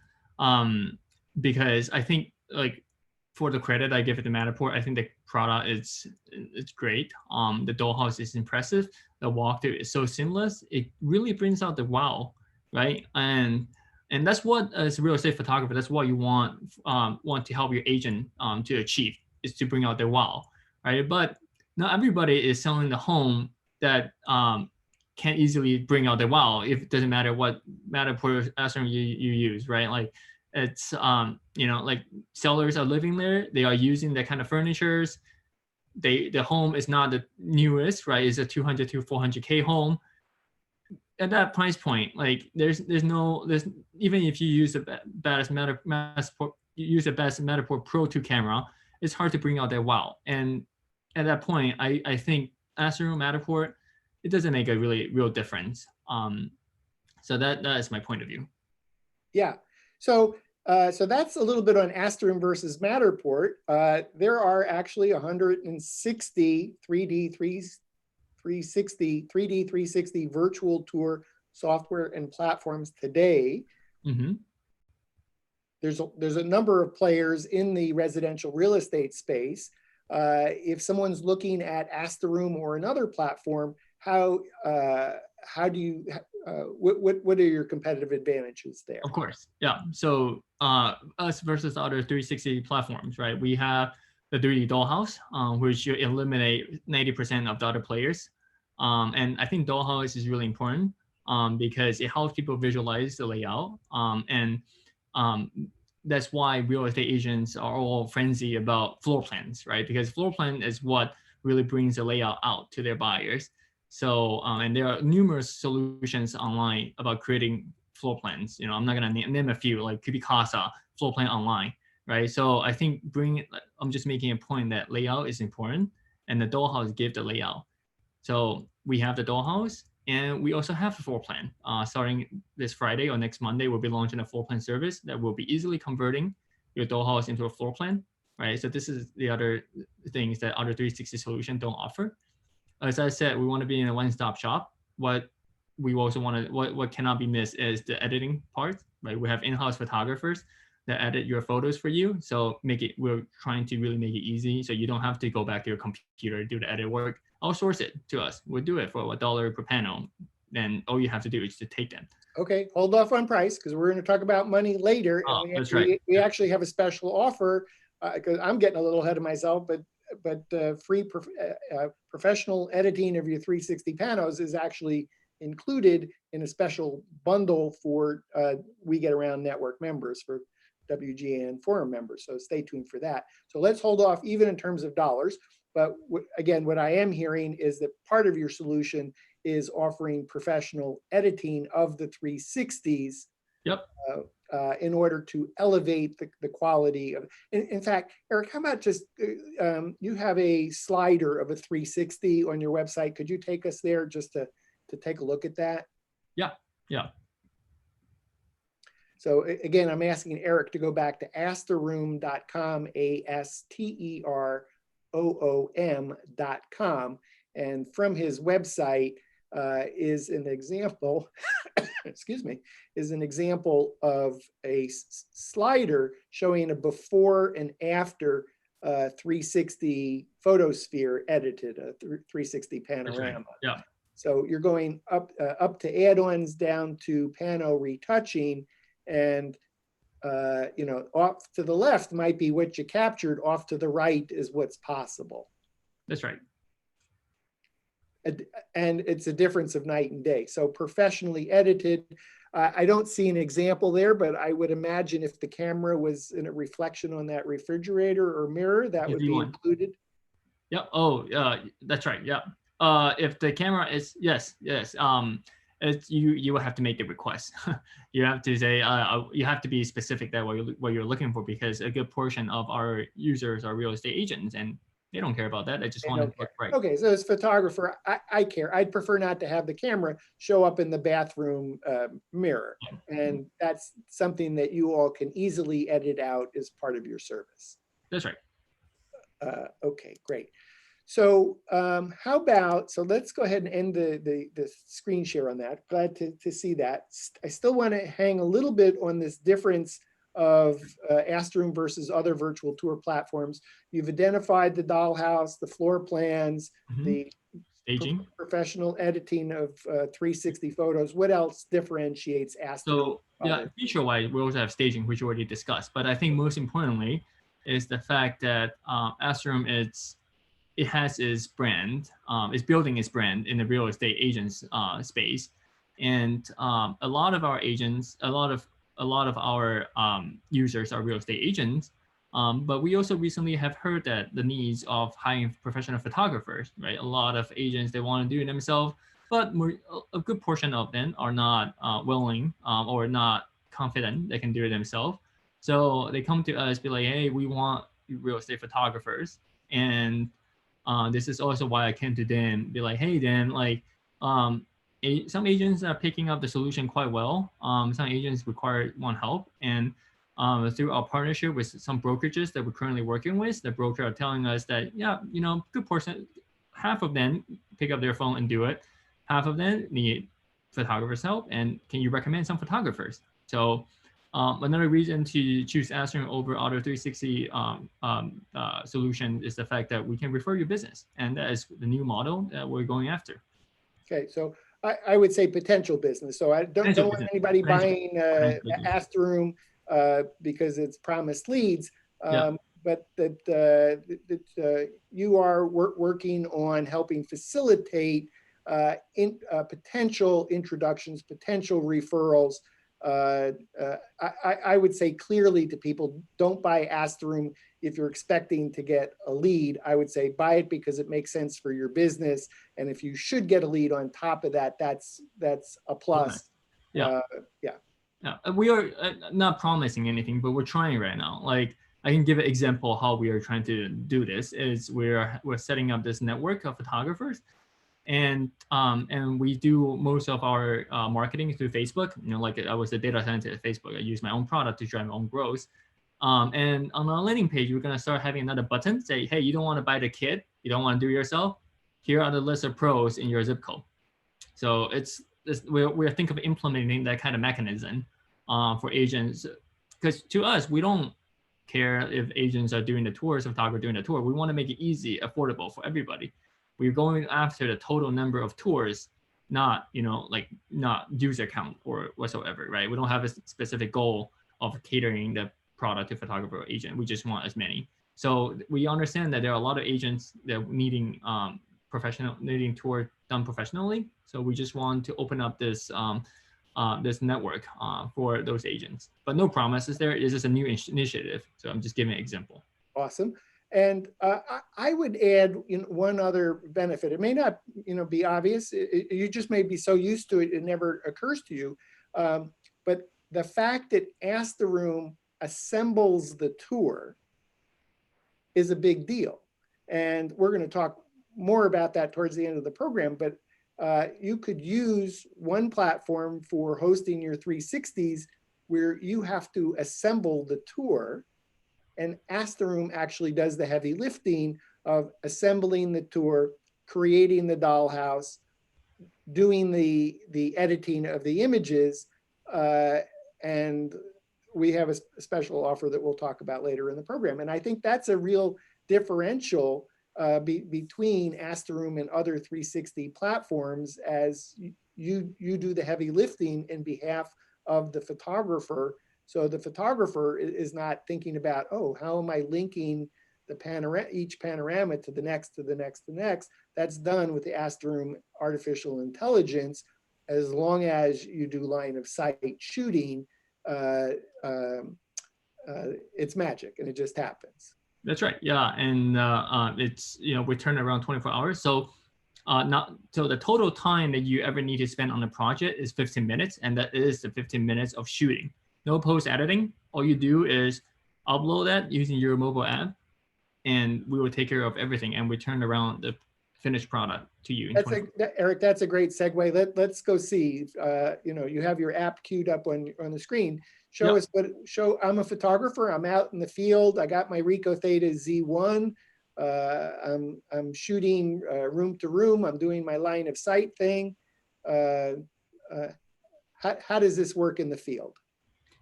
B: because I think, like, for the credit I give it to Matterport, I think the product it's great. The dollhouse is impressive. The walkthrough is so seamless. It really brings out the wow, right? And that's what, as a real estate photographer, that's what you want to help your agent to achieve, is to bring out the wow, right? But not everybody is selling the home that can't easily bring out the wow. If it doesn't matter what Matterport Astroom you use, right? Like, it's like, sellers are living there, they are using that kind of furnitures. The home is not the newest, right? It's a 200 to 400K home. At that price point, like, there's even if you use the best Matterport Pro 2 camera, it's hard to bring out that wow. And at that point, I think Astroom, Matterport, it doesn't make a real difference. So that is my point of view.
A: Yeah. So So that's a little bit on Asteroom versus Matterport. There are actually 160 360 virtual tour software and platforms today.
B: Mm-hmm.
A: There's a number of players in the residential real estate space. If someone's looking at Asteroom or another platform, how do you what are your competitive advantages there?
B: Of course, yeah. So us versus the other 360 platforms, right? We have the 3D Dollhouse, which you eliminate 90% of the other players. And I think Dollhouse is really important because it helps people visualize the layout. And that's why real estate agents are all frenzy about floor plans, right? Because floor plan is what really brings the layout out to their buyers. So, and there are numerous solutions online about creating floor plans. I'm not gonna name a few, like Kubicasa, floor plan online, right? So I think I'm just making a point that layout is important, and the Dollhouse give the layout. So we have the Dollhouse, and we also have the floor plan. Starting this Friday or next Monday, we'll be launching a floor plan service that will be easily converting your Dollhouse into a floor plan, right? So this is the other things that other 360 solutions don't offer. As I said, we want to be in a one-stop shop. What we also want to, what cannot be missed is the editing part, right? We have in-house photographers that edit your photos for you. So we're trying to really make it easy, so you don't have to go back to your computer to do the edit work. Outsource it to us. We'll do it for $1 per panel. Then all you have to do is to take them.
A: Okay, hold off on price because we're going to talk about money later.
B: Oh,
A: And
B: that's right.
A: We actually have a special offer because I'm getting a little ahead of myself, but free professional editing of your 360 panos is actually included in a special bundle for We Get Around Network members, for WGAN forum members. So stay tuned for that. So let's hold off even in terms of dollars. But again, what I am hearing is that part of your solution is offering professional editing of the 360s.
B: Yep.
A: In order to elevate the quality of. In fact, Eric, how about just you have a slider of a 360 on your website? Could you take us there just to take a look at that?
B: Yeah. Yeah.
A: So again, I'm asking Eric to go back to asteroom.com, ASTEROOM.com, and from his website is an example. Excuse me, is an example of a slider showing a before and after 360 photosphere edited, a 360 panorama.
B: Right. Yeah.
A: So you're going up to add-ons, down to pano retouching, and off to the left might be what you captured. Off to the right is what's possible.
B: That's right.
A: And it's a difference of night and day. So professionally edited, I don't see an example there, but I would imagine if the camera was in a reflection on that refrigerator or mirror, that would be included.
B: Yep. Oh, that's right. Yeah. If the camera is, yes. It's, you will have to make the request. You have to say, you have to be specific that what you're looking for, because a good portion of our users are real estate agents, and they don't care about that. They just want to look right.
A: Okay, so as a photographer, I care. I'd prefer not to have the camera show up in the bathroom mirror. And that's something that you all can easily edit out as part of your service.
B: That's right.
A: Okay, great. So how about, so let's go ahead and end the screen share on that. Glad to see that. I still want to hang a little bit on this difference of Asteroom versus other virtual tour platforms. You've identified the Dollhouse, the floor plans, the
B: staging,
A: professional editing of 360 photos. What else differentiates Asteroom?
B: So yeah, feature-wise, we also have staging, which we already discussed. But I think most importantly is the fact that Asteroom it has its brand, it's building its brand in the real estate agents space, and a lot of our agents, a lot of our users are real estate agents, but we also recently have heard that the needs of hiring professional photographers, right? A lot of agents, they want to do it themselves, but a good portion of them are not willing or not confident they can do it themselves. So they come to us, be like, hey, we want real estate photographers. And this is also why I came to Dan, be like, hey, Dan, like, some agents are picking up the solution quite well. Some agents want help, and through our partnership with some brokerages that we're currently working with. The broker are telling us that, yeah, good portion, half of them pick up their phone and do it. Half of them need photographers' help. And can you recommend some photographers? So another reason to choose Astroom over other 360 solution is the fact that we can refer your business. And that is the new model that we're going after.
A: Okay, so I would say potential business. So I don't want anybody buying Astroom because it's promised leads. But that you are working on helping facilitate potential introductions, potential referrals. I would say clearly to people, don't buy Astroom if you're expecting to get a lead. I would say buy it because it makes sense for your business. And if you should get a lead on top of that, that's a plus.
B: Okay. We are not promising anything, but we're trying right now. Like, I can give an example how we are trying to do this is we're setting up this network of photographers, and we do most of our marketing through Facebook. Like I was a data scientist at Facebook. I use my own product to drive my own growth. And on our landing page, we're gonna start having another button say, hey, you don't want to buy the kit, you don't want to do it yourself. Here are the list of pros in your zip code. So we're thinking of implementing that kind of mechanism for agents, because to us, we don't care if agents are doing the tours, photographer doing the tour. We want to make it easy, affordable for everybody. We're going after the total number of tours, not not user count or whatsoever, right? We don't have a specific goal of catering the product to photographer or agent. We just want as many. So we understand that there are a lot of agents that needing tour done professionally. So we just want to open up this this network for those agents, but no promises there. It's just a new initiative. So I'm just giving an example.
A: Awesome. And I would add one other benefit. It may not be obvious. You just may be so used to it, it never occurs to you. But the fact that Ask the Room assembles the tour is a big deal. And we're going to talk more about that towards the end of the program. But you could use one platform for hosting your 360s where you have to assemble the tour, and Ask the Room actually does the heavy lifting of assembling the tour, creating the dollhouse, doing the editing of the images, and we have a special offer that we'll talk about later in the program. And I think that's a real differential between Ask the Room and other 360 platforms, as you do the heavy lifting in behalf of the photographer. So the photographer is not thinking about, oh, how am I linking each panorama to the next, to the next, to the next. That's done with the Ask the Room artificial intelligence. As long as you do line of sight shooting, it's magic and it just happens.
B: That's right. Yeah, and it's we turn around 24 hours. So the total time that you ever need to spend on a project is 15 minutes, and that is the 15 minutes of shooting. No post editing. All you do is upload that using your mobile app, and we will take care of everything, and we turn around the finished product to you.
A: Eric, that's a great segue. Let's go see. You have your app queued up on the screen. Show us I'm a photographer. I'm out in the field. I got my Ricoh Theta Z1. I'm shooting room to room. I'm doing my line of sight thing. How does this work in the field?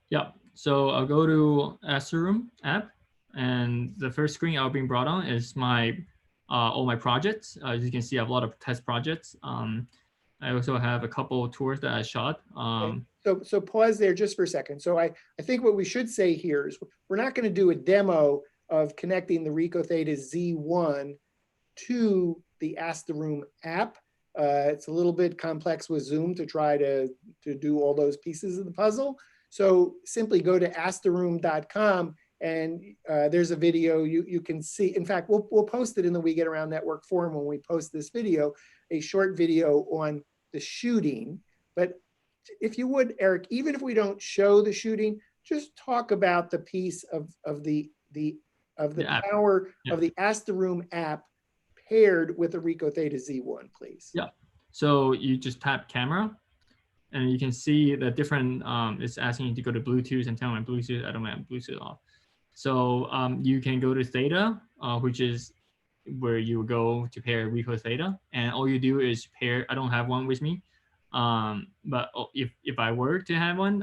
B: Yeah. So I'll go to Ask the Room app, and the first screen I'll be brought on is my all my projects. As you can see, I have a lot of test projects. I also have a couple of tours that I shot.
A: So pause there just for a second. So I think what we should say here is we're not going to do a demo of connecting the Ricoh Theta Z1 to the Ask the Room app. It's a little bit complex with Zoom to try to do all those pieces of the puzzle. So simply go to asktheroom.com, and there's a video you can see. In fact, we'll post it in the We Get Around Network forum when we post this video, a short video on the shooting. But if you would, Eric, even if we don't show the shooting, just talk about the piece of the power of the Ask the Room app paired with the Ricoh Theta Z1, please.
B: Yeah. So you just tap camera, and you can see the different, it's asking you to go to Bluetooth and tell my Bluetooth, I don't have Bluetooth off. So you can go to Theta, which is where you go to pair Ricoh Theta. And all you do is pair, I don't have one with me. But if I were to have one,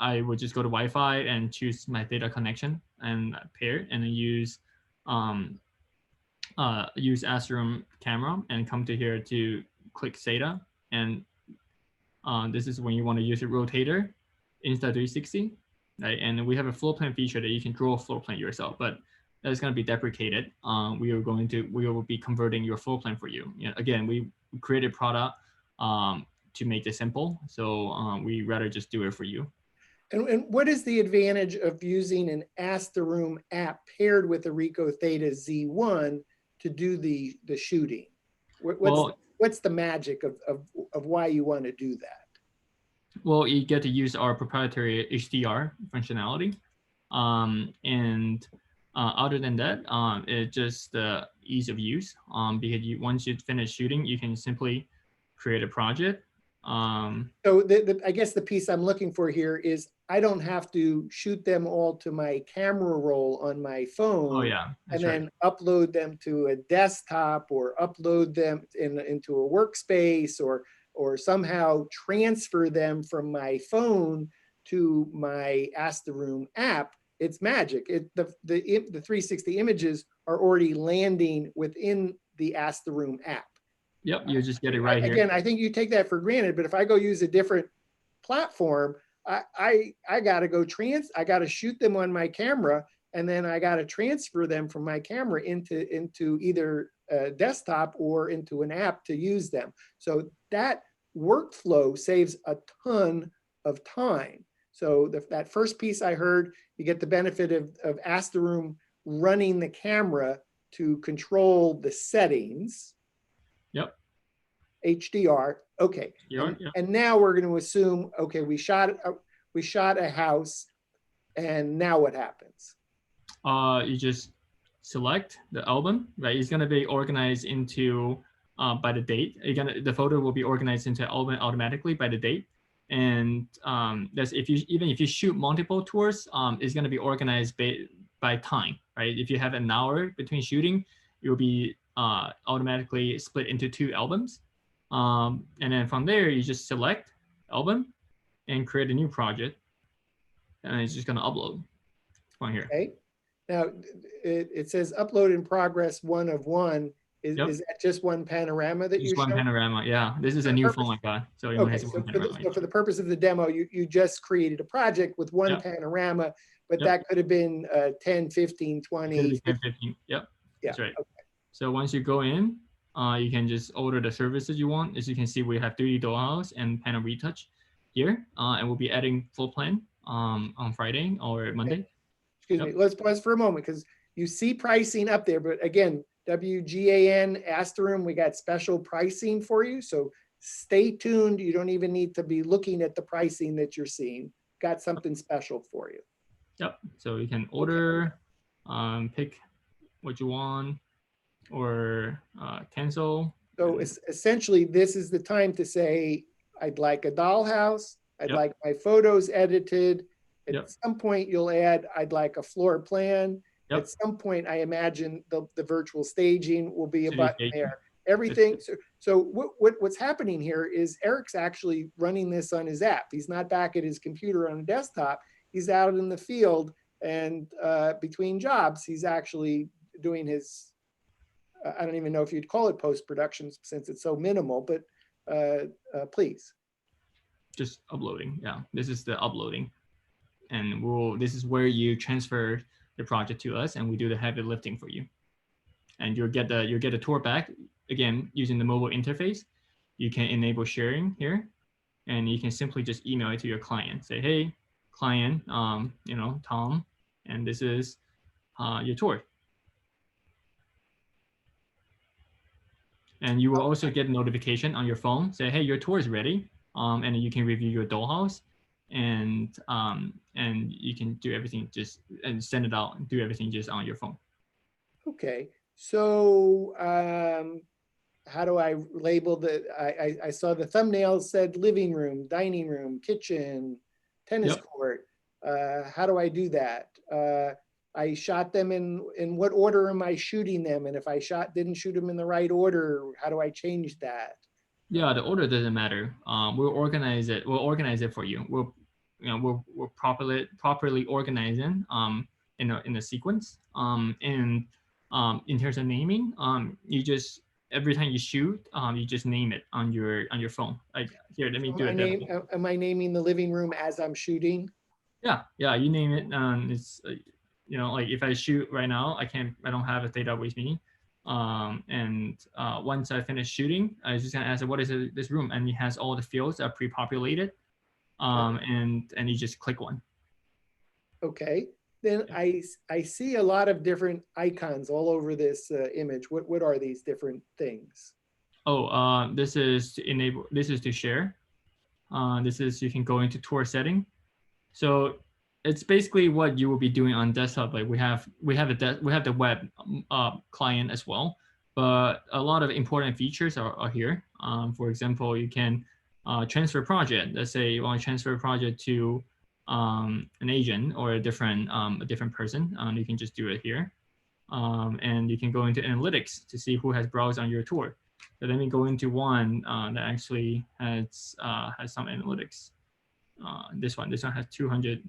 B: I would just go to Wi-Fi and choose my Theta connection and pair, and then use Astrum camera and come to here to click Theta. And this is when you want to use a rotator Insta360, right? And we have a floor plan feature that you can draw a floor plan yourself, but that's going to be deprecated. We will be converting your floor plan for you. Again, we created product to make it simple, so we rather just do it for you.
A: And what is the advantage of using an Ask the Room app paired with a Ricoh Theta Z1 to do the shooting? What's the magic of why you want to do that?
B: Well, you get to use our proprietary HDR functionality. And other than that, it's just ease of use. Because once you finish shooting, you can simply create a project.
A: So I guess the piece I'm looking for here is I don't have to shoot them all to my camera roll on my phone.
B: Oh yeah,
A: and then upload them to a desktop or upload them into a workspace or somehow transfer them from my phone to my Ask the Room app. It's magic. The 360 images are already landing within the Ask the Room app.
B: Yep, you just get it right here.
A: Again, I think you take that for granted, but if I go use a different platform, I got to shoot them on my camera, and then I got to transfer them from my camera into either a desktop or into an app to use them. So that workflow saves a ton of time. So that first piece I heard, you get the benefit of Ask the Room running the camera to control the settings.
B: Yep.
A: HDR. Okay. And now we're going to assume, okay, we shot a house, and now what happens?
B: You just select the album, right? It's going to be organized into by the date. The photo will be organized into album automatically by the date. And that's even if you shoot multiple tours, it's going to be organized by time, right? If you have an hour between shooting, it will be automatically split into 2 albums. And then from there, you just select album and create a new project, and it's just going to upload. From here.
A: Okay. Now it says upload in progress 1 of 1. Is that just one panorama that
B: just one
A: showing?
B: Panorama? Yeah, this is a new phone I got, so it only has one panorama.
A: So for the purpose of the demo, you just created a project with one panorama, but that could have been 10, 15, 20.
B: 10, 15. Yep.
A: Yeah.
B: That's right.
A: Okay.
B: So once you go in, you can just order the services you want. As you can see, we have 3D dollhouse and panel retouch here, and we'll be adding full plan on Friday or Monday.
A: Okay. Excuse me. Let's pause for a moment because you see pricing up there, but again, WGAN Ask the Room, we got special pricing for you. So stay tuned. You don't even need to be looking at the pricing that you're seeing. Got something special for you.
B: Yep. So you can order, pick what you want, or cancel.
A: So essentially, this is the time to say, I'd like a dollhouse. I'd like my photos edited. At some point, you'll add, I'd like a floor plan. At some point, I imagine the virtual staging will be a button there. Everything. So what's happening here is Eric's actually running this on his app. He's not back at his computer on a desktop. He's out in the field, and between jobs, he's actually doing his, I don't even know if you'd call it post-production since it's so minimal, but please.
B: Just uploading. Yeah, this is the uploading. And this is where you transfer the project to us, and we do the heavy lifting for you. And you'll get the tour back again using the mobile interface. You can enable sharing here, and you can simply just email it to your client. Say, hey, client, Tom, and this is your tour. And you will also get a notification on your phone. Say, hey, your tour is ready, and you can review your dollhouse. And you can do everything and send it out and do everything just on your phone.
A: Okay, so how do I label I saw the thumbnail said living room, dining room, kitchen, tennis
B: Yep.
A: court. How do I do that? I shot them in what order am I shooting them? And if I didn't shoot them in the right order, how do I change that?
B: Yeah, the order doesn't matter. We'll organize it. We'll organize it for you. We're properly organizing in a sequence. And in terms of naming, you just every time you shoot, you just name it on your phone. Like here, let me do a demo.
A: Am I naming the living room as I'm shooting?
B: Yeah, you name it. It's like if I shoot right now, I don't have a data with me. And once I finish shooting, I just gonna ask it, what is this room? And it has all the fields that are pre-populated. And you just click one.
A: Okay. Then I see a lot of different icons all over this image. What are these different things?
B: Oh, this is to enable. This is to share. This is you can go into tour setting. So it's basically what you will be doing on desktop. Like we have the web client as well, but a lot of important features are here. For example, you can transfer project. Let's say you want to transfer a project to an agent or a different person. You can just do it here, and you can go into analytics to see who has browsed on your tour. So let me go into one that actually has some analytics. This one has 200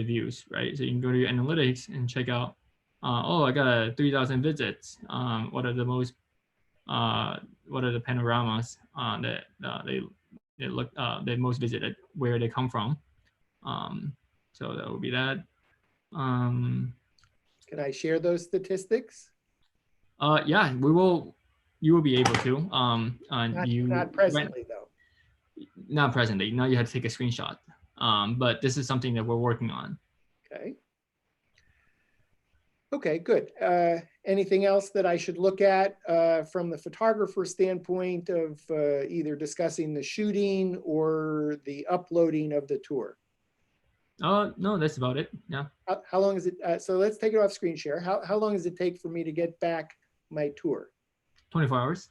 B: views, right? So you can go to your analytics and check out, I got 3,000 visits. What are the panoramas that they look they most visited, where they come from. So that would be that.
A: Can I share those statistics?
B: Yeah, you will be able to.
A: Not presently though.
B: Not presently. Now you have to take a screenshot. But this is something that we're working on.
A: Okay. Okay, good. Anything else that I should look at from the photographer standpoint of either discussing the shooting or the uploading of the tour?
B: No, that's about it. Yeah.
A: How long is it? So let's take it off screen share. How long does it take for me to get back my tour?
B: 24 hours.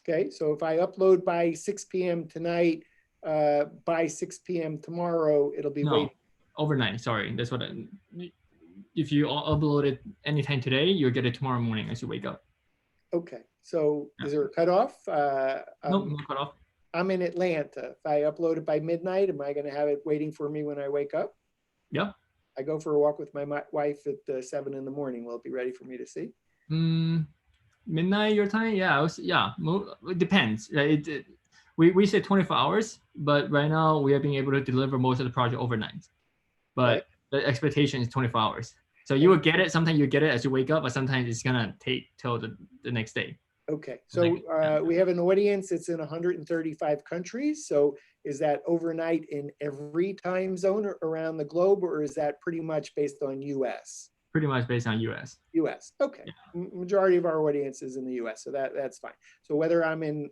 A: Okay, so if I upload by 6 p.m. tonight, by 6 p.m. tomorrow, it'll be waiting.
B: Overnight. Sorry, that's what. If you upload it anytime today, you'll get it tomorrow morning as you wake up.
A: Okay, so is there a cutoff?
B: Nope, no cutoff.
A: I'm in Atlanta. If I upload it by midnight, am I going to have it waiting for me when I wake up?
B: Yeah.
A: I go for a walk with my wife at 7 in the morning. Will it be ready for me to see?
B: Midnight your time? Yeah, it depends. We say 24 hours, but right now we are being able to deliver most of the project overnight. But okay, the expectation is 24 hours. So you will get it. Sometimes you get it as you wake up, but sometimes it's gonna take till the next day.
A: Okay, so we have an audience. It's in 135 countries. So is that overnight in every time zone around the globe, or is that pretty much based on US?
B: Pretty much based on US.
A: US, okay. Yeah. Majority of our audience is in the US, so that's fine. So whether I'm in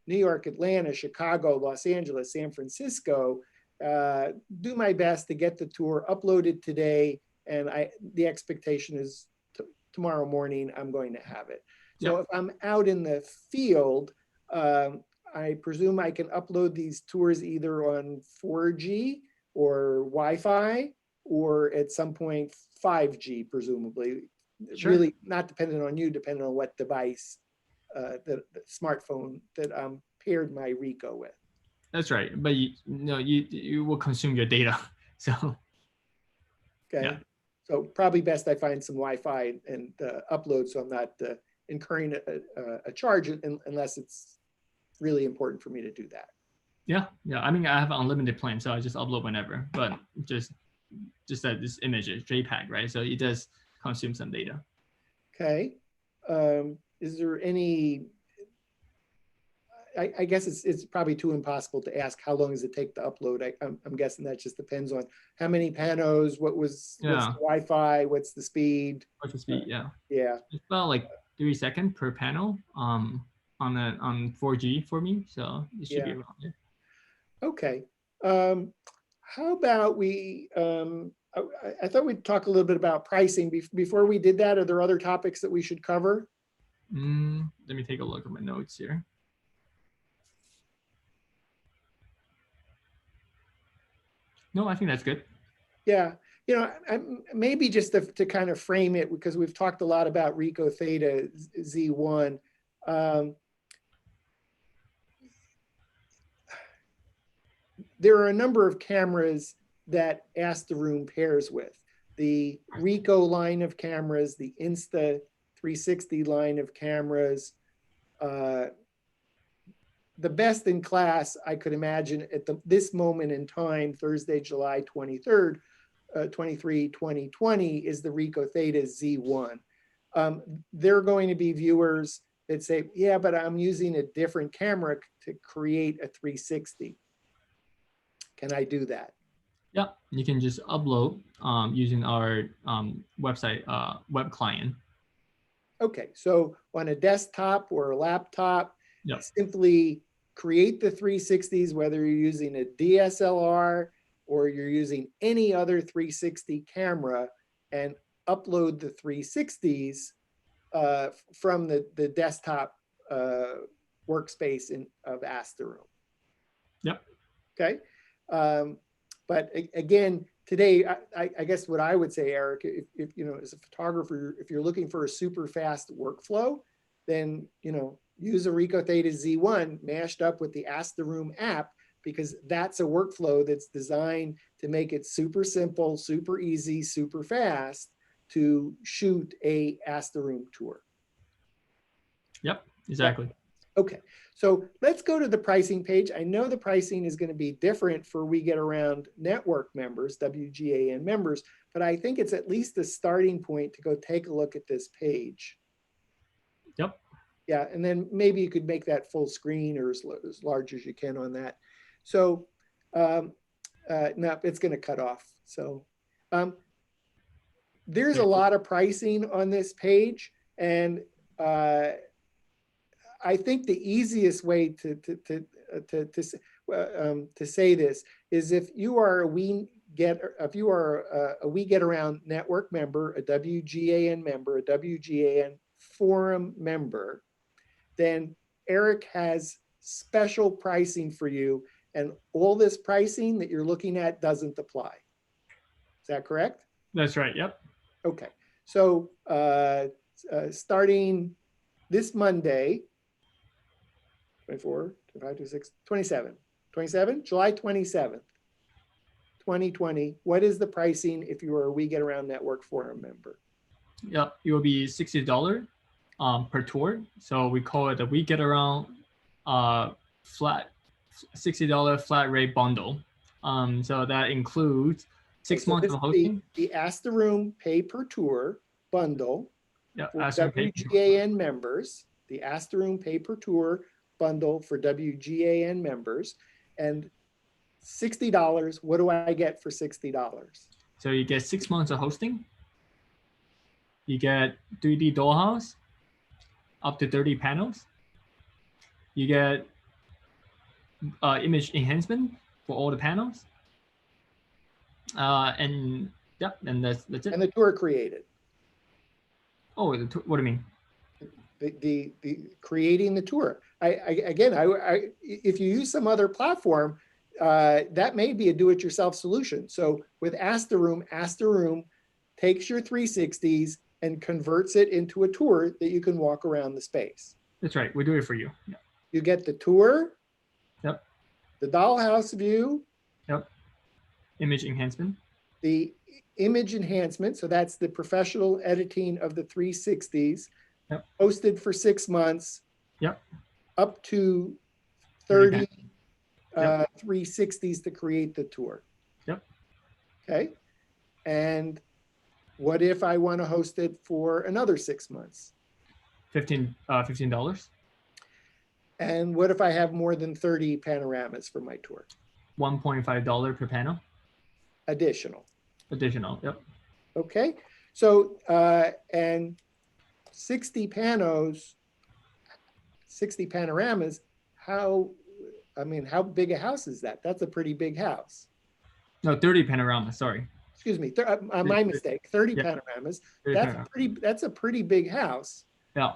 A: New York, Atlanta, Chicago, Los Angeles, San Francisco, do my best to get the tour uploaded today, and the expectation is tomorrow morning I'm going to have it. So if I'm out in the field, I presume I can upload these tours either on 4G or Wi-Fi, or at some point 5G, presumably. Sure. Really not dependent on you, depending on what device, the smartphone that I'm paired my Ricoh with.
B: That's right, but you will consume your data, so.
A: Okay, yeah. So probably best I find some Wi-Fi and upload, so I'm not incurring a charge unless it's really important for me to do that.
B: Yeah. I mean, I have an unlimited plan, so I just upload whenever. But just that this image is JPEG, right? So it does consume some data.
A: Okay. Is there any? I guess it's probably too impossible to ask how long does it take to upload. I'm guessing that just depends on how many panos, what's the Wi-Fi, what's the speed.
B: What's the speed? Yeah. It's about like 3 seconds per panel on 4G for me, so it should be around there.
A: Okay. How about we? I thought we'd talk a little bit about pricing before we did that. Are there other topics that we should cover?
B: Let me take a look at my notes here. No, I think that's good.
A: Yeah, maybe just to kind of frame it, because we've talked a lot about Ricoh Theta Z1. There are a number of cameras that Ask the Room pairs with. The Ricoh line of cameras, the Insta360 line of cameras. The best in class, I could imagine at this moment in time, Thursday, July 23rd, 2020, is the Ricoh Theta Z1. There are going to be viewers that say, yeah, but I'm using a different camera to create a 360. Can I do that?
B: Yeah, you can just upload using our website web client.
A: Okay, so on a desktop or a laptop,
B: Yep.
A: simply create the 360s, whether you're using a DSLR or you're using any other 360 camera, and upload the 360s from the desktop workspace of Ask the Room.
B: Yep.
A: Okay. But again, today, I guess what I would say, Eric, if as a photographer, if you're looking for a super fast workflow, then use a Ricoh Theta Z1 mashed up with the Ask the Room app, because that's a workflow that's designed to make it super simple, super easy, super fast to shoot a Ask the Room tour.
B: Yep, exactly.
A: Okay, so let's go to the pricing page. I know the pricing is going to be different for We Get Around Network members, WGAN members, but I think it's at least a starting point to go take a look at this page.
B: Yep.
A: Yeah, and then maybe you could make that full screen or as large as you can on that. So no, it's going to cut off. So there's a lot of pricing on this page, and I think the easiest way to say this is if you are a We Get Around Network member, a WGAN member, a WGAN forum member, then Eric has special pricing for you, and all this pricing that you're looking at doesn't apply. Is that correct?
B: That's right. Yep.
A: Okay. So starting this Monday, 24, 25, 26, 27, July 27th, 2020. What is the pricing if you are a We Get Around Network forum member?
B: Yep, it will be $60 per tour. So we call it the We Get Around flat $60 flat rate bundle. So that includes 6 months of hosting.
A: The Ask the Room pay per tour bundle for WGAN members. The Ask the Room pay per tour bundle for WGAN members, and $60. What do I get for $60?
B: So you get 6 months of hosting. You get 3D Dollhouse, up to 30 panels. You get image enhancement for all the panels. And yeah, and that's it.
A: And the tour created.
B: Oh, what do you mean?
A: The creating the tour. If you use some other platform, that may be a do-it-yourself solution. So with Ask the Room takes your 360s and converts it into a tour that you can walk around the space.
B: That's right. We do it for you. Yeah.
A: You get the tour.
B: Yep.
A: The dollhouse view.
B: Yep. Image enhancement.
A: The image enhancement. So that's the professional editing of the 360s.
B: Yep.
A: Hosted for 6 months.
B: Yep.
A: Up to 30 360s to create the tour.
B: Yep.
A: Okay. And what if I want to host it for another 6 months?
B: $15.
A: And what if I have more than 30 panoramas for my tour?
B: $1.5 per panel.
A: Additional.
B: Yep.
A: Okay. So, and 60 panoramas, how big a house is that? That's a pretty big house.
B: No, 30 panoramas, sorry.
A: Excuse me, my mistake, 30 panoramas. That's a pretty big house.
B: Yeah.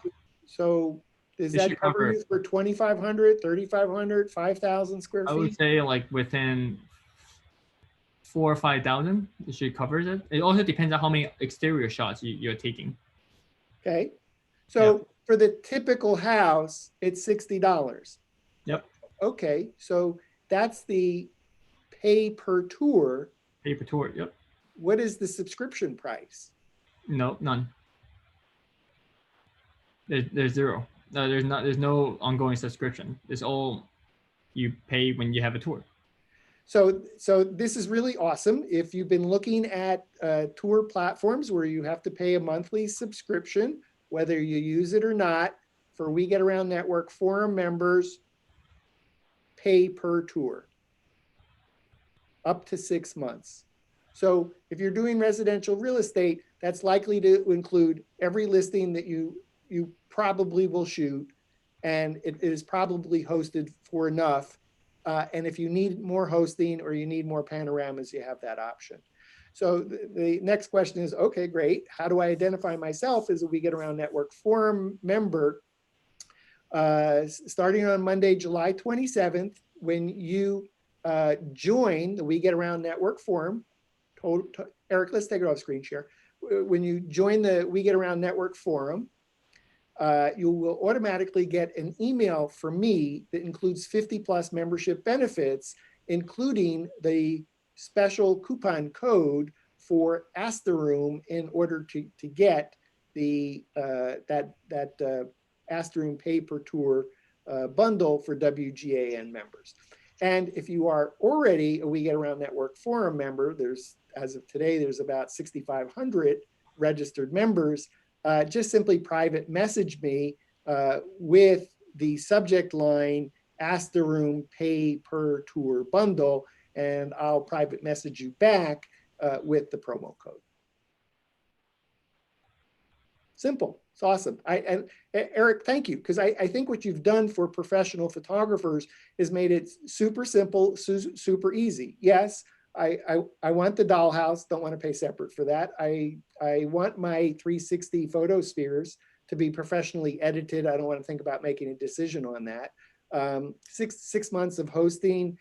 A: So does
B: It
A: that
B: should
A: cover
B: cover,
A: you for 2,500, 3,500, 5,000 square
B: I would
A: feet?
B: say like within 4 or 5 thousand, it should cover it. It also depends on how many exterior shots you're taking.
A: Okay.
B: Yep.
A: So for the typical house, it's $60.
B: Yep.
A: Okay. So that's the pay per tour.
B: Pay per tour. Yep.
A: What is the subscription price?
B: No, none. There's zero. No, there's no ongoing subscription. It's all you pay when you have a tour.
A: So this is really awesome. If you've been looking at tour platforms where you have to pay a monthly subscription, whether you use it or not, for We Get Around Network Forum members, pay per tour, up to 6 months. So if you're doing residential real estate, that's likely to include every listing that you probably will shoot, and it is probably hosted for enough. And if you need more hosting or you need more panoramas, you have that option. So the next question is, okay, great. How do I identify myself as a We Get Around Network Forum member? Starting on Monday, July 27th, when you join the We Get Around Network Forum, Eric, let's take it off screen share. When you join the We Get Around Network Forum, you will automatically get an email from me that includes 50 plus membership benefits, including the special coupon code for Ask the Room in order to get the Ask the Room pay per tour bundle for WGAN members. And if you are already a We Get Around Network Forum member, as of today, there's about 6,500 registered members. Just simply private message me with the subject line, Ask the Room pay per tour bundle, and I'll private message you back with the promo code. Simple. It's awesome. And Eric, thank you, because I think what you've done for professional photographers is made it super simple, super easy. Yes, I want the dollhouse, don't want to pay separate for that. I want my 360 photo spheres to be professionally edited. I don't want to think about making a decision on that. 6 months of hosting,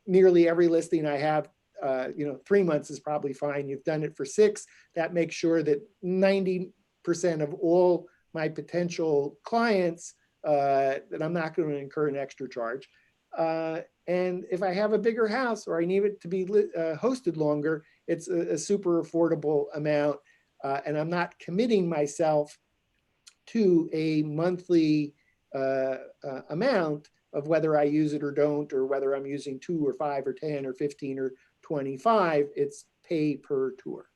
A: nearly every listing I have, 3 months is probably fine. You've done it for 6. That makes sure that 90% of all my potential clients that I'm not going to incur an extra charge. And if I have a bigger house or I need it to be hosted longer, it's a super affordable amount. And I'm not committing myself to a monthly amount of whether I use it or don't, or whether I'm using 2 or 5 or 10 or 15 or 25. It's pay per tour.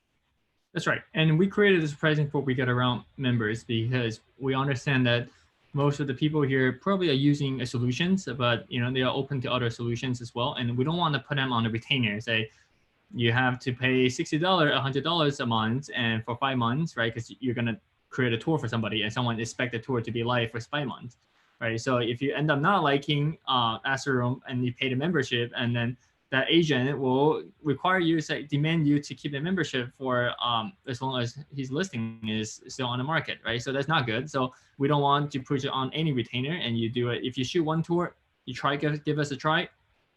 B: That's right. And we created this pricing for We Get Around members because we understand that most of the people here probably are using solutions, but they are open to other solutions as well. And we don't want to put them on a retainer, say you have to pay $60, $100 a month and for 5 months, right? Because you're going to create a tour for somebody and someone expect the tour to be live for 5 months, right? So if you end up not liking Ask the Room and you pay the membership, and then that agent will require you, demand you to keep the membership for as long as his listing is still on the market, right? So that's not good. So we don't want to put it on any retainer, and you do it. If you shoot one tour, you try give us a try,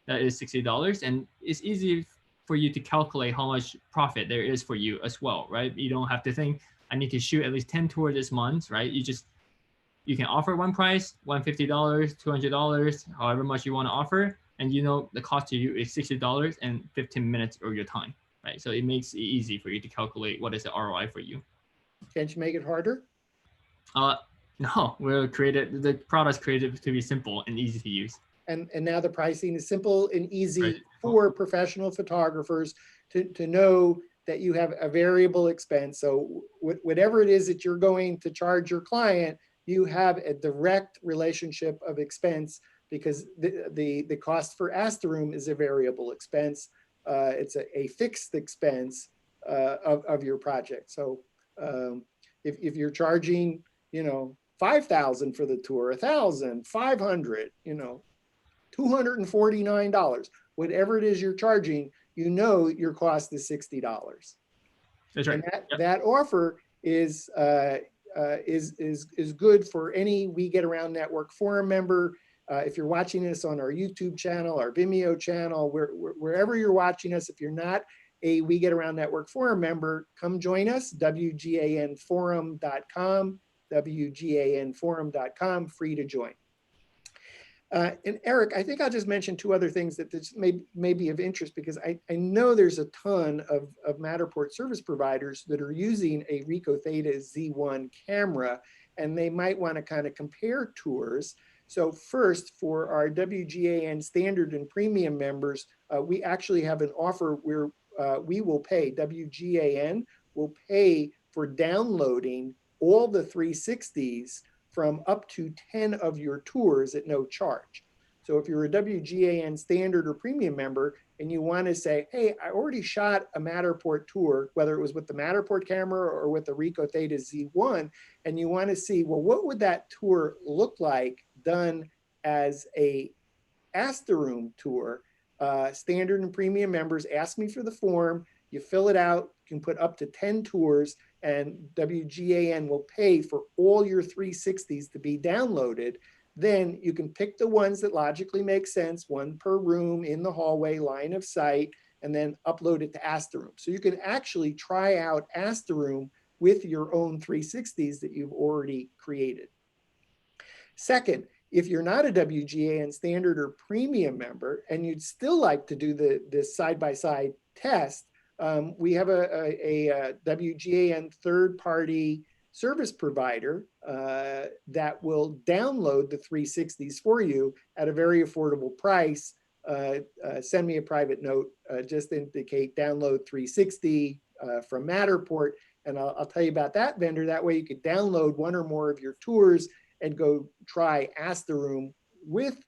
B: that is $60, and it's easy for you to calculate how much profit there is for you as well, right? You don't have to think I need to shoot at least 10 tours this month, right? You can offer one price, $150, $200, however much you want to offer. And the cost to you is $60 and 15 minutes of your time, right? So it makes it easy for you to calculate what is the ROI for you.
A: Can't you make it harder?
B: No, the product's created to be simple and easy to use.
A: And now the pricing is simple and easy
B: Right.
A: for professional photographers to know that you have a variable expense. So whatever it is that you're going to charge your client, you have a direct relationship of expense, because the cost for Ask the Room is a variable expense. It's a fixed expense of your project. So if you're charging, $5,000 for the tour, $1,000, $500, $249, whatever it is you're charging, your cost is $60.
B: That's right.
A: And that offer is is good for any We Get Around Network forum member. If you're watching this on our YouTube channel, our Vimeo channel, wherever you're watching us, if you're not a We Get Around Network forum member, come join us, wganforum.com, wganforum.com, free to join. And Eric, I think I'll just mention two other things that this may be of interest, because I know there's a ton of Matterport service providers that are using a Ricoh Theta Z1 camera, and they might want to kind of compare tours. So first, for our WGAN standard and premium members, we actually have an offer where we will pay, WGAN will pay for downloading all the 360s from up to 10 of your tours at no charge. So if you're a WGAN standard or premium member and you want to say, hey, I already shot a Matterport tour, whether it was with the Matterport camera or with the Ricoh Theta Z1, and you want to see, well, what would that tour look like done as a Ask the Room tour? Standard and premium members ask me for the form, you fill it out, you can put up to 10 tours, and WGAN will pay for all your 360s to be downloaded. Then you can pick the ones that logically make sense, one per room in the hallway, line of sight, and then upload it to Ask the Room. So you can actually try out Ask the Room with your own 360s that you've already created. Second, if you're not a WGAN standard or premium member and you'd still like to do this side-by-side test, we have a WGAN third-party service provider that will download the 360s for you at a very affordable price. Send me a private note, just indicate download 360 from Matterport, and I'll tell you about that vendor. That way you could download one or more of your tours and go try Ask the Room with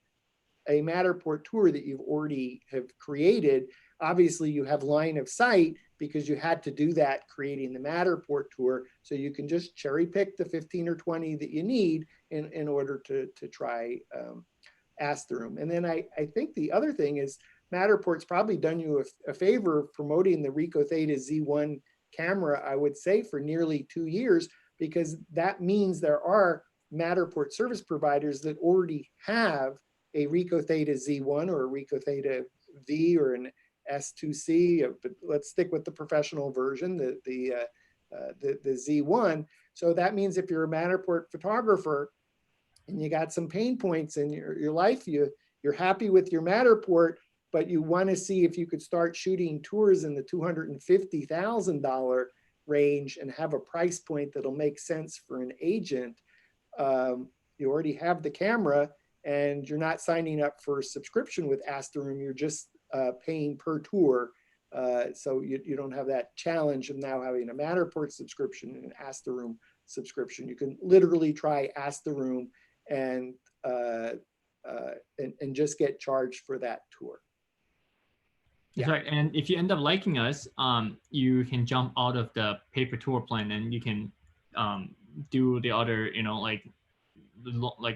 A: a Matterport tour that you've already have created. Obviously, you have line of sight because you had to do that creating the Matterport tour. So you can just cherry pick the 15 or 20 that you need in order to try Ask the Room. And then I think the other thing is Matterport's probably done you a favor promoting the Ricoh Theta Z1 camera, I would say, for nearly 2 years, because that means there are Matterport service providers that already have a Ricoh Theta Z1 or a Ricoh Theta V or an S2C, but let's stick with the professional version, the Z1. So that means if you're a Matterport photographer and you got some pain points in your life, you're happy with your Matterport, but you want to see if you could start shooting tours in the $250,000 range and have a price point that'll make sense for an agent. You already have the camera and you're not signing up for a subscription with Ask the Room, you're just paying per tour. So you don't have that challenge of now having a Matterport subscription and an Ask the Room subscription. You can literally try Ask the Room and just get charged for that tour.
B: That's right. And if you end up liking us, you can jump out of the pay-per-tour plan and you can do the other, like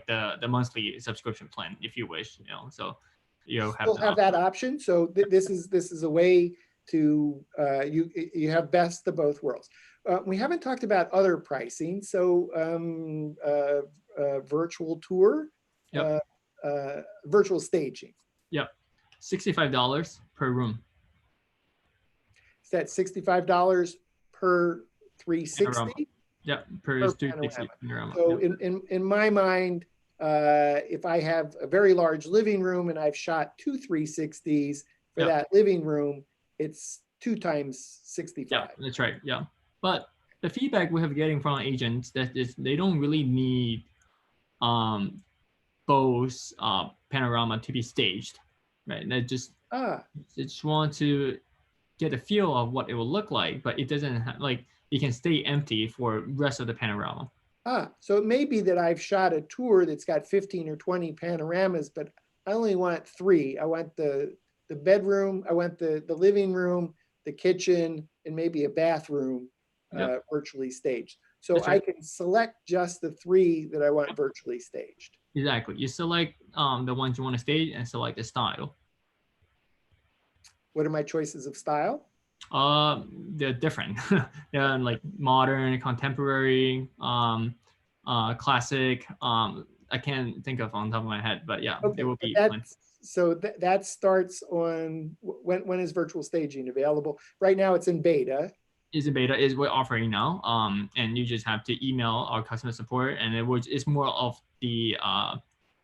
B: the monthly subscription plan if you wish, so you'll
A: have that option. So this is a way to you have best of both worlds. We haven't talked about other pricing. So virtual tour,
B: yep.
A: Virtual staging.
B: Yep, $65 per room.
A: Is that $65 per 360?
B: Yeah, per 360 panorama.
A: So
B: yep.
A: in my mind, if I have a very large living room and I've shot 2 360s for
B: yep.
A: that living room, it's 2 times 65.
B: Yeah, that's right. Yeah, but the feedback we have getting from agents that is they don't really need both panorama to be staged, right? They just want to get a feel of what it will look like, but it doesn't have, like, it can stay empty for rest of the panorama.
A: So it may be that I've shot a tour that's got 15 or 20 panoramas, but I only want 3. I want the bedroom, I want the living room, the kitchen, and maybe a bathroom
B: yep.
A: Virtually staged. So right. I can select just the 3 that I want yep. virtually staged.
B: Exactly. You select the ones you want to stage and select the style.
A: What are my choices of style?
B: They're different. They're like modern, contemporary, classic. I can't think of on top of my head, but yeah, there
A: Okay,
B: will
A: but
B: be plenty.
A: that's, so that starts on, when is virtual staging available? Right now it's in beta.
B: Is in beta is we're offering now. And you just have to email our customer support, and it's more of the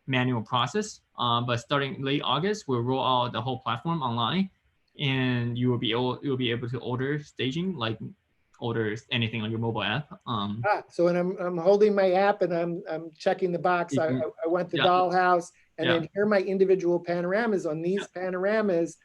B: manual process. But starting late August, we'll roll out the whole platform online, and you will be able to order staging, like order anything on your mobile app.
A: So when I'm holding my app and I'm checking the box,
B: You
A: I,
B: can,
A: I I want the
B: yeah,
A: dollhouse, and
B: yeah,
A: then here are my individual panoramas. On
B: yeah,
A: these panoramas,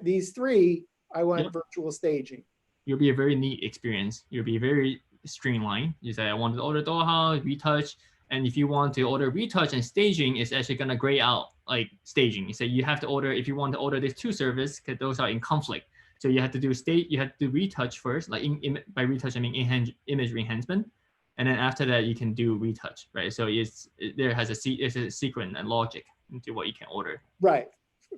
A: these three, I
B: yeah.
A: want virtual staging.
B: You'll be a very neat experience. You'll be very streamlined. You say, I want to order dollhouse, retouch. And if you want to order retouch and staging, it's actually going to gray out like staging. You say you have to order, if you want to order these two services, because those are in conflict. So you have to do you have to do retouch first, like by retouch, I mean image enhancement. And then after that, you can do retouch, right? So there has it's a sequence and logic into what you can order.
A: Right.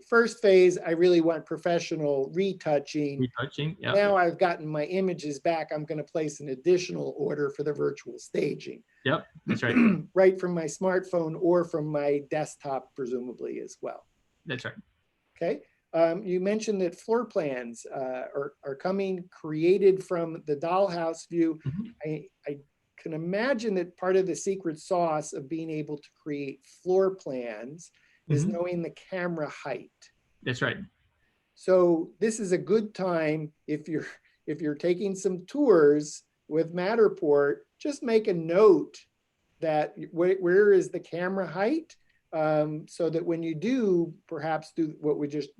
A: First phase, I really want professional retouching.
B: Retouching, yeah,
A: Now I've gotten my images back, I'm going to place an additional order for the virtual staging.
B: yep, that's right,
A: Right from my smartphone or from my desktop, presumably as well.
B: that's right.
A: Okay. You mentioned that floor plans are coming created from the dollhouse view.
B: Mhm.
A: I can imagine that part of the secret sauce of being able to create floor plans is
B: Mhm.
A: knowing the camera height.
B: That's right.
A: So this is a good time if you're taking some tours with Matterport, just make a note that where is the camera height, so that when you do perhaps do what we just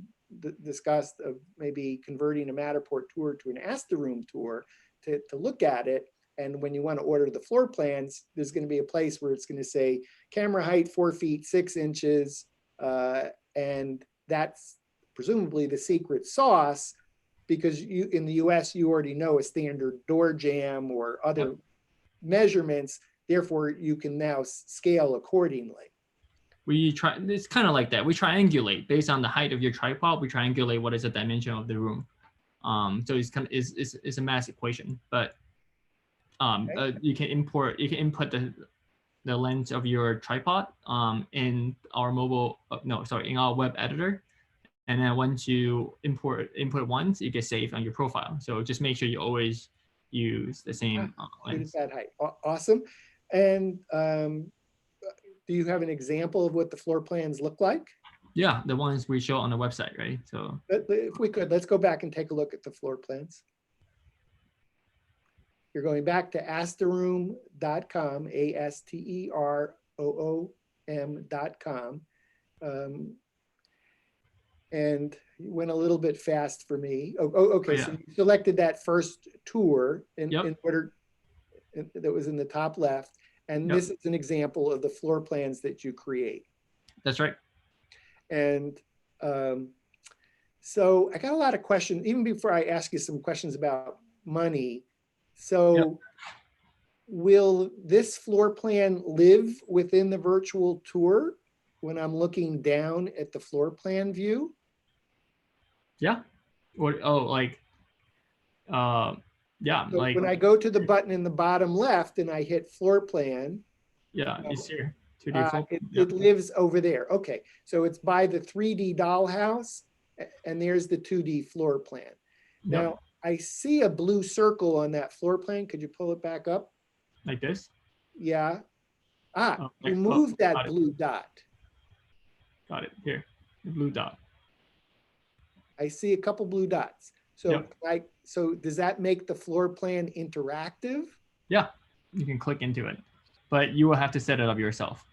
A: discussed of maybe converting a Matterport tour to an Ask the Room tour to look at it. And when you want to order the floor plans, there's going to be a place where it's going to say camera height 4 feet 6 inches. And that's presumably the secret sauce, because you in the US, you already know a standard door jamb or other
B: Yep.
A: measurements. Therefore, you can now scale accordingly.
B: It's kind of like that. We triangulate based on the height of your tripod. We triangulate what is the dimension of the room. So it's kind of is a math equation, but
A: Okay.
B: you can input the length of your tripod in our in our web editor, and then once you input once, it gets saved on your profile. So just make sure you always use the same
A: Shoot at
B: length.
A: that height. Awesome. And do you have an example of what the floor plans look like?
B: Yeah, the ones we show on the website, right? So
A: If we could, let's go back and take a look at the floor plans. You're going back to asteroom.com, ASTEROOM.com. And you went a little bit fast for me. Okay.
B: yeah.
A: So you selected that first tour
B: Yep.
A: in order, that was in the top left. And
B: Yep.
A: this is an example of the floor plans that you create.
B: That's right.
A: And so I got a lot of questions, even before I ask you some questions about money. So
B: Yep.
A: will this floor plan live within the virtual tour when I'm looking down at the floor plan view?
B: Yeah. Or yeah,
A: So
B: like
A: when I go to the button in the bottom left and I hit floor plan,
B: yeah, it's here. 2D floor. Yeah.
A: it lives over there. Okay, so it's by the 3D dollhouse, and there's the 2D floor plan.
B: Yep.
A: Now, I see a blue circle on that floor plan. Could you pull it back up?
B: Like this.
A: Yeah. You
B: Like,
A: moved that
B: got it.
A: blue dot.
B: Got it. Here, the blue dot.
A: I see a couple blue dots. So
B: Yep.
A: so does that make the floor plan interactive?
B: Yeah, you can click into it, but you will have to set it up yourself.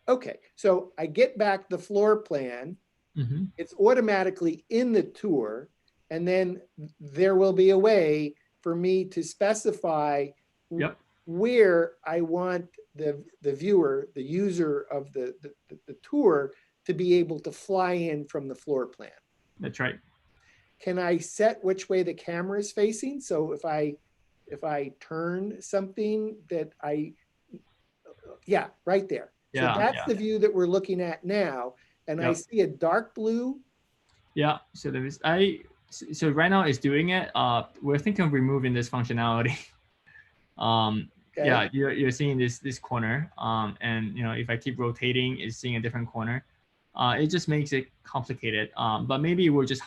A: Okay, so I get back the floor plan.
B: Mm-hmm.
A: It's automatically in the tour, and then there will be a way for me to specify
B: Yep.
A: where I want the viewer, the user of the tour, to be able to fly in from the floor plan.
B: That's right.
A: Can I set which way the camera is facing? So if I turn something that yeah, right there.
B: Yeah.
A: So that's
B: Yeah.
A: the view that we're looking at now. And I
B: Yep.
A: see a dark blue.
B: Yeah. So there is So right now it's doing it. We're thinking of removing this functionality.
A: Okay.
B: Yeah, you're seeing this corner. And if I keep rotating, it's seeing a different corner. It just makes it complicated. But maybe we'll just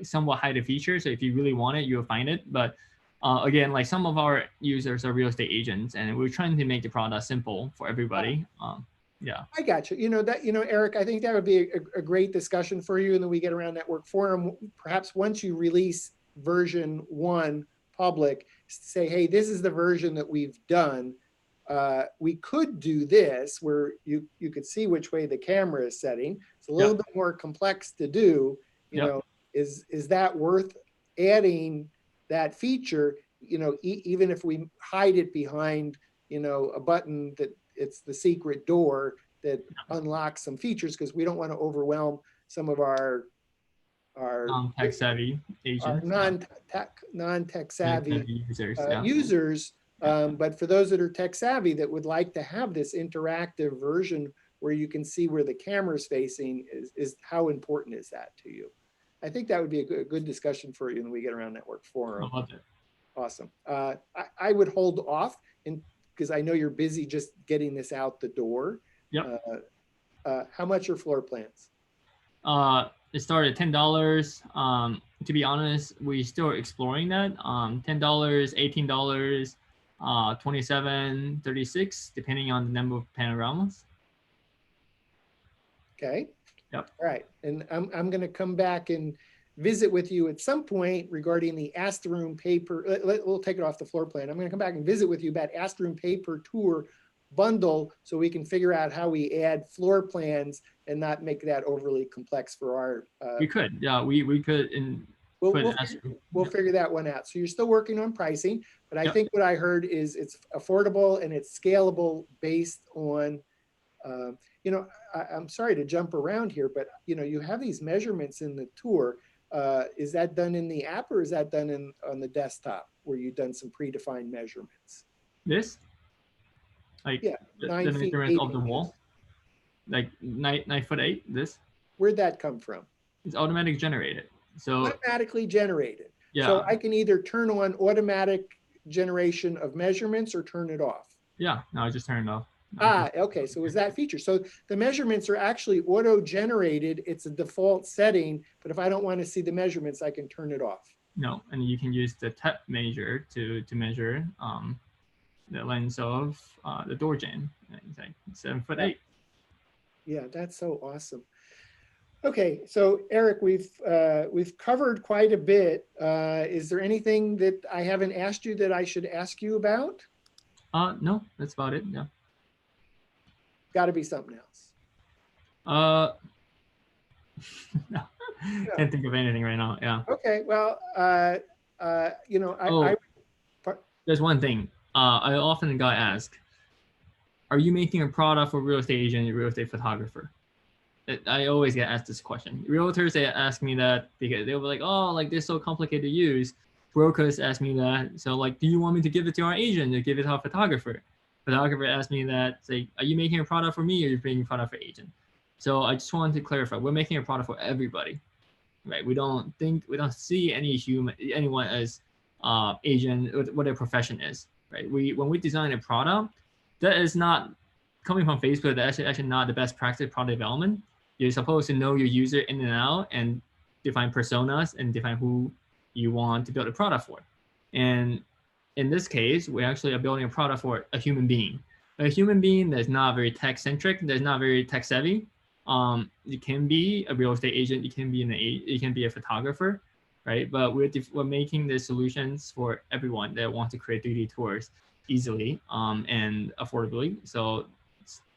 B: somewhat hide the feature. So if you really want it, you'll find it. But again, like some of our users are real estate agents, and we're trying to make the product simple for everybody. Yeah.
A: I got you. Eric, I think that would be a great discussion for you in the We Get Around Network forum. Perhaps once you release version 1 public, say, hey, this is the version that we've done. We could do this where you could see which way the camera is setting. It's a little bit more complex to do. Is that worth adding that feature? Even if we hide it behind a button that it's the secret door that unlocks some features, because we don't want to overwhelm some of our
B: non-tech savvy agents,
A: non-tech savvy
B: users.
A: But for those that are tech savvy that would like to have this interactive version where you can see where the camera is facing, is how important is that to you? I think that would be a good discussion for you when we get around network forum.
B: I love it.
A: Awesome. I would hold off because I know you're busy just getting this out the door.
B: Yep.
A: How much are floor plans?
B: It started at $10. To be honest, we're still exploring that. $10, $18, $27, $36, depending on the number of panoramas.
A: Okay.
B: Yep.
A: All right. And I'm going to come back and visit with you at some point regarding the Ask the Room paper. We'll take it off the floor plan. I'm going to come back and visit with you about Ask the Room paper tour bundle so we can figure out how we add floor plans and not make that overly complex for our.
B: We could. Yeah, we could.
A: We'll figure that one out. So you're still working on pricing, but I think what I heard is it's affordable and it's scalable based on, I'm sorry to jump around here, but you have these measurements in the tour. Is that done in the app or is that done on the desktop where you've done some predefined measurements?
B: This? Like the measurement of the wall? Like 9'8", this?
A: Where'd that come from?
B: It's automatically generated. So
A: automatically generated.
B: Yeah.
A: So I can either turn on automatic generation of measurements or turn it off.
B: Yeah, no, I just turned it off.
A: Okay. So is that feature? So the measurements are actually auto-generated. It's a default setting, but if I don't want to see the measurements, I can turn it off.
B: No, and you can use the tap measure to measure the length of the door jamb. It's like 7'8".
A: Yeah, that's so awesome. Okay, so Eric, we've covered quite a bit. Is there anything that I haven't asked you that I should ask you about?
B: No, that's about it. Yeah.
A: Got to be something else.
B: No, can't think of anything right now. Yeah.
A: Okay, well,
B: there's one thing. I often got asked, are you making a product for real estate agent and real estate photographer? I always get asked this question. Realtors, they ask me that because they'll be like, oh, like this is so complicated to use. Brokers ask me that. So like, do you want me to give it to our agent or give it to our photographer? Photographer asked me that, say, are you making a product for me or are you making a product for agent? So I just wanted to clarify, we're making a product for everybody, right? We don't see anyone as agent, what their profession is, right? When we design a product, that is not coming from Facebook. That's actually not the best practice product development. You're supposed to know your user in and out and define personas and define who you want to build a product for. And in this case, we actually are building a product for a human being. A human being that's not very tech-centric, that's not very tech-savvy. You can be a real estate agent, you can be a photographer, right? But we're making the solutions for everyone that wants to create 3D tours easily and affordably. So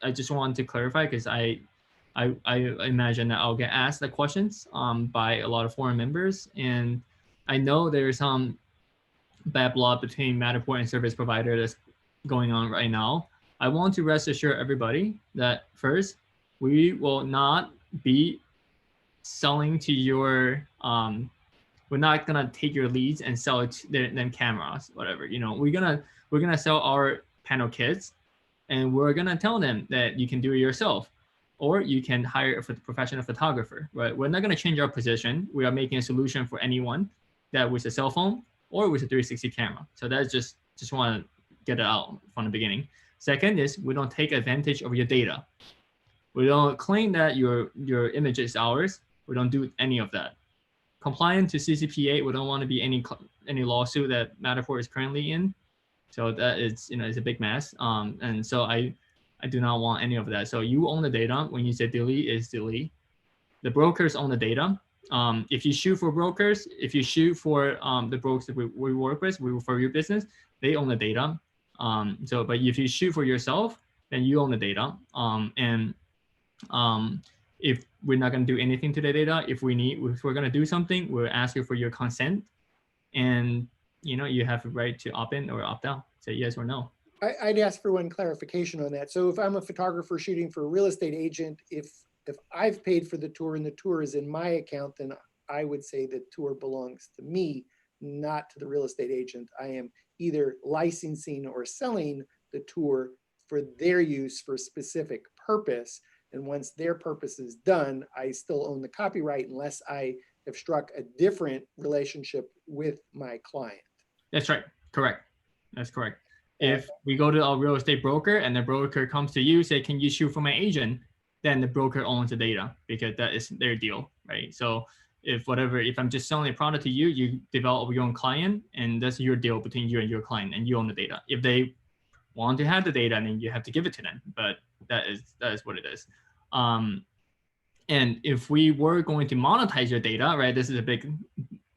B: I just wanted to clarify because I imagine that I'll get asked the questions by a lot of forum members, and I know there's some bad blood between Matterport and service provider that's going on right now. I want to rest assure everybody that first, we will not be selling to your we're not gonna take your leads and sell it to them cameras, whatever. We're gonna sell our panel kits, and we're gonna tell them that you can do it yourself. or you can hire a professional photographer, right? We're not going to change our position. We are making a solution for anyone that with a cell phone or with a 360 camera. So that's just want to get it out from the beginning. Second is we don't take advantage of your data. We don't claim that your image is ours. We don't do any of that. Compliant to CCPA, we don't want to be any lawsuit that Matterport is currently in. So that is, it's a big mess. And so I do not want any of that. So you own the data. When you say delete, is delete. The brokers own the data. If you shoot for brokers, if you shoot for the brokers that we work with, for your business, they own the data. But if you shoot for yourself, then you own the data. If we're not going to do anything to the data, if we're going to do something, we'll ask you for your consent, and you have the right to opt in or opt out, say yes or no.
A: I'd ask for one clarification on that. So if I'm a photographer shooting for a real estate agent, if I've paid for the tour and the tour is in my account, then I would say the tour belongs to me, not to the real estate agent. I am either licensing or selling the tour for their use for a specific purpose. And once their purpose is done, I still own the copyright unless I have struck a different relationship with my client.
B: That's right. Correct. That's correct. If we go to a real estate broker and the broker comes to you, say, can you shoot for my agent? Then the broker owns the data because that is their deal, right? So if I'm just selling a product to you, you develop your own client, and that's your deal between you and your client, and you own the data. If they want to have the data, then you have to give it to them. But that is what it is. And if we were going to monetize your data, right? This is a big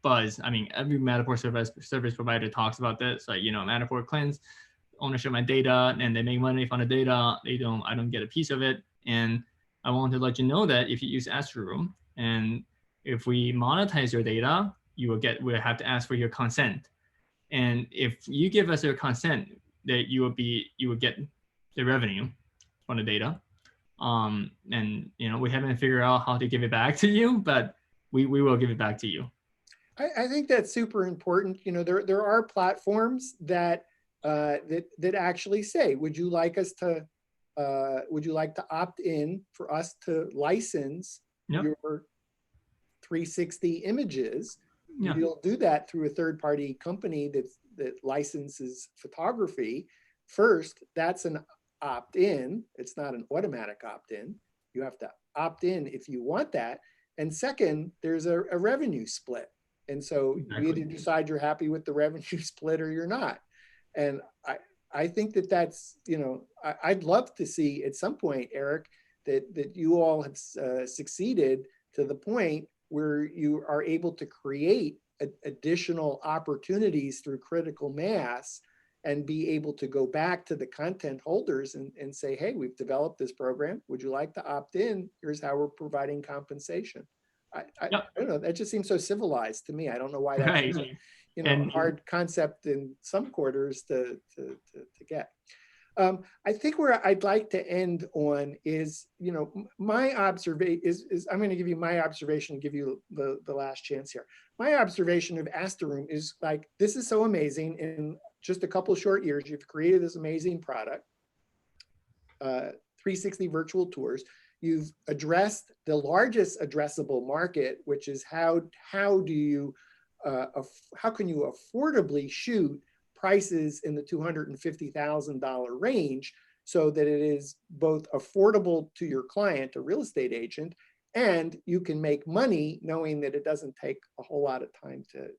B: buzz. I mean, every Matterport service provider talks about this. Like, Matterport claims ownership of my data, and they make money from the data. I don't get a piece of it. And I want to let you know that if you use AstroRoom, and if we monetize your data, we'll have to ask for your consent. And if you give us your consent, that you will get the revenue from the data. And we haven't figured out how to give it back to you, but we will give it back to you.
A: I think that's super important. There are platforms that actually say, would you like to opt in for us to license your 360 images?
B: Yeah.
A: You'll do that through a third-party company that licenses photography. First, that's an opt-in. It's not an automatic opt-in. You have to opt in if you want that. And second, there's a revenue split. And so you either decide you're happy with the revenue split or you're not. And I think that's, I'd love to see at some point, Eric, that you all have succeeded to the point where you are able to create additional opportunities through critical mass and be able to go back to the content holders and say, hey, we've developed this program. Would you like to opt in? Here's how we're providing compensation. I don't know. That just seems so civilized to me. I don't know why that's a hard concept in some quarters to get. I think where I'd like to end on is, my observation is I'm going to give you my observation and give you the last chance here. My observation of AstroRoom is like, this is so amazing. In just a couple of short years, you've created this amazing product, 360 virtual tours. You've addressed the largest addressable market, which is how can you affordably shoot prices in the $250,000 range so that it is both affordable to your client, a real estate agent, and you can make money knowing that it doesn't take a whole lot of time to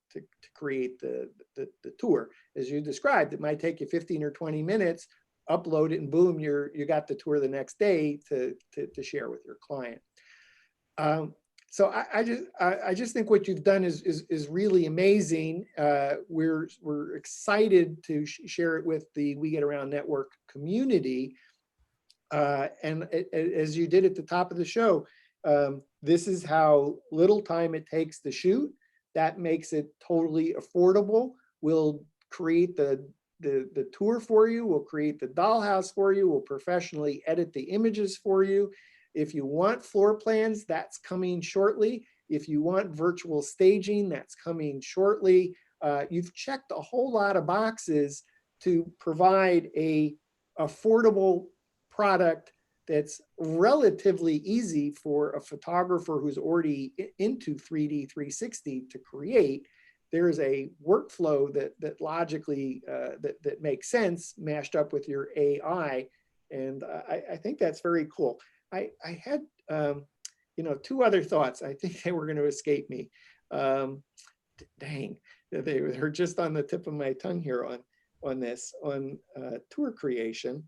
A: create the tour. As you described, it might take you 15 or 20 minutes, upload it, and boom, you got the tour the next day to share with your client. So I just think what you've done is really amazing. We're excited to share it with the We Get Around Network community. And as you did at the top of the show, this is how little time it takes to shoot. That makes it totally affordable. We'll create the tour for you. We'll create the dollhouse for you. We'll professionally edit the images for you. If you want floor plans, that's coming shortly. If you want virtual staging, that's coming shortly. You've checked a whole lot of boxes to provide a affordable product that's relatively easy for a photographer who's already into 3D 360 to create. There's a workflow that logically that makes sense mashed up with your AI, and I think that's very cool. I had two other thoughts. I think they were going to escape me. Dang, they were just on the tip of my tongue here on this tour creation.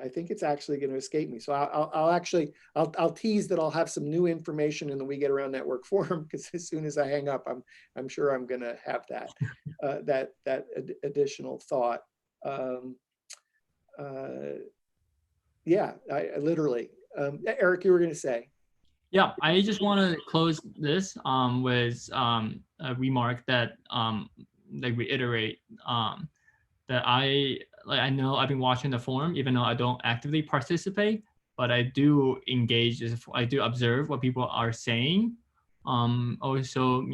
A: I think it's actually going to escape me. So I'll tease that I'll have some new information in the We Get Around Network forum, because as soon as I hang up, I'm sure I'm going to have that additional thought. Yeah, I literally. Eric, you were going to say.
B: Yeah, I just want to close this with a remark that reiterate that I know I've been watching the forum, even though I don't actively participate, but I do engage. I do observe what people are saying. Also,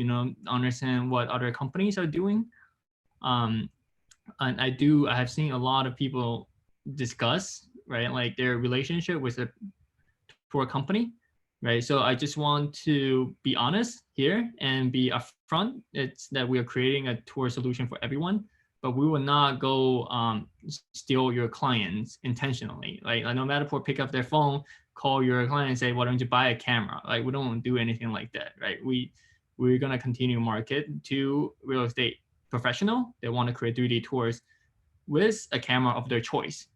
B: understand what other companies are doing. And I have seen a lot of people discuss, right, like their relationship with a tour company, right? So I just want to be honest here and be upfront. It's that we are creating a tour solution for everyone, but we will not go steal your clients intentionally. Like no Matterport pick up their phone, call your client and say, why don't you buy a camera? Like we don't do anything like that, right? We're gonna continue market to real estate professional. They want to create 3D tours with a camera of their choice.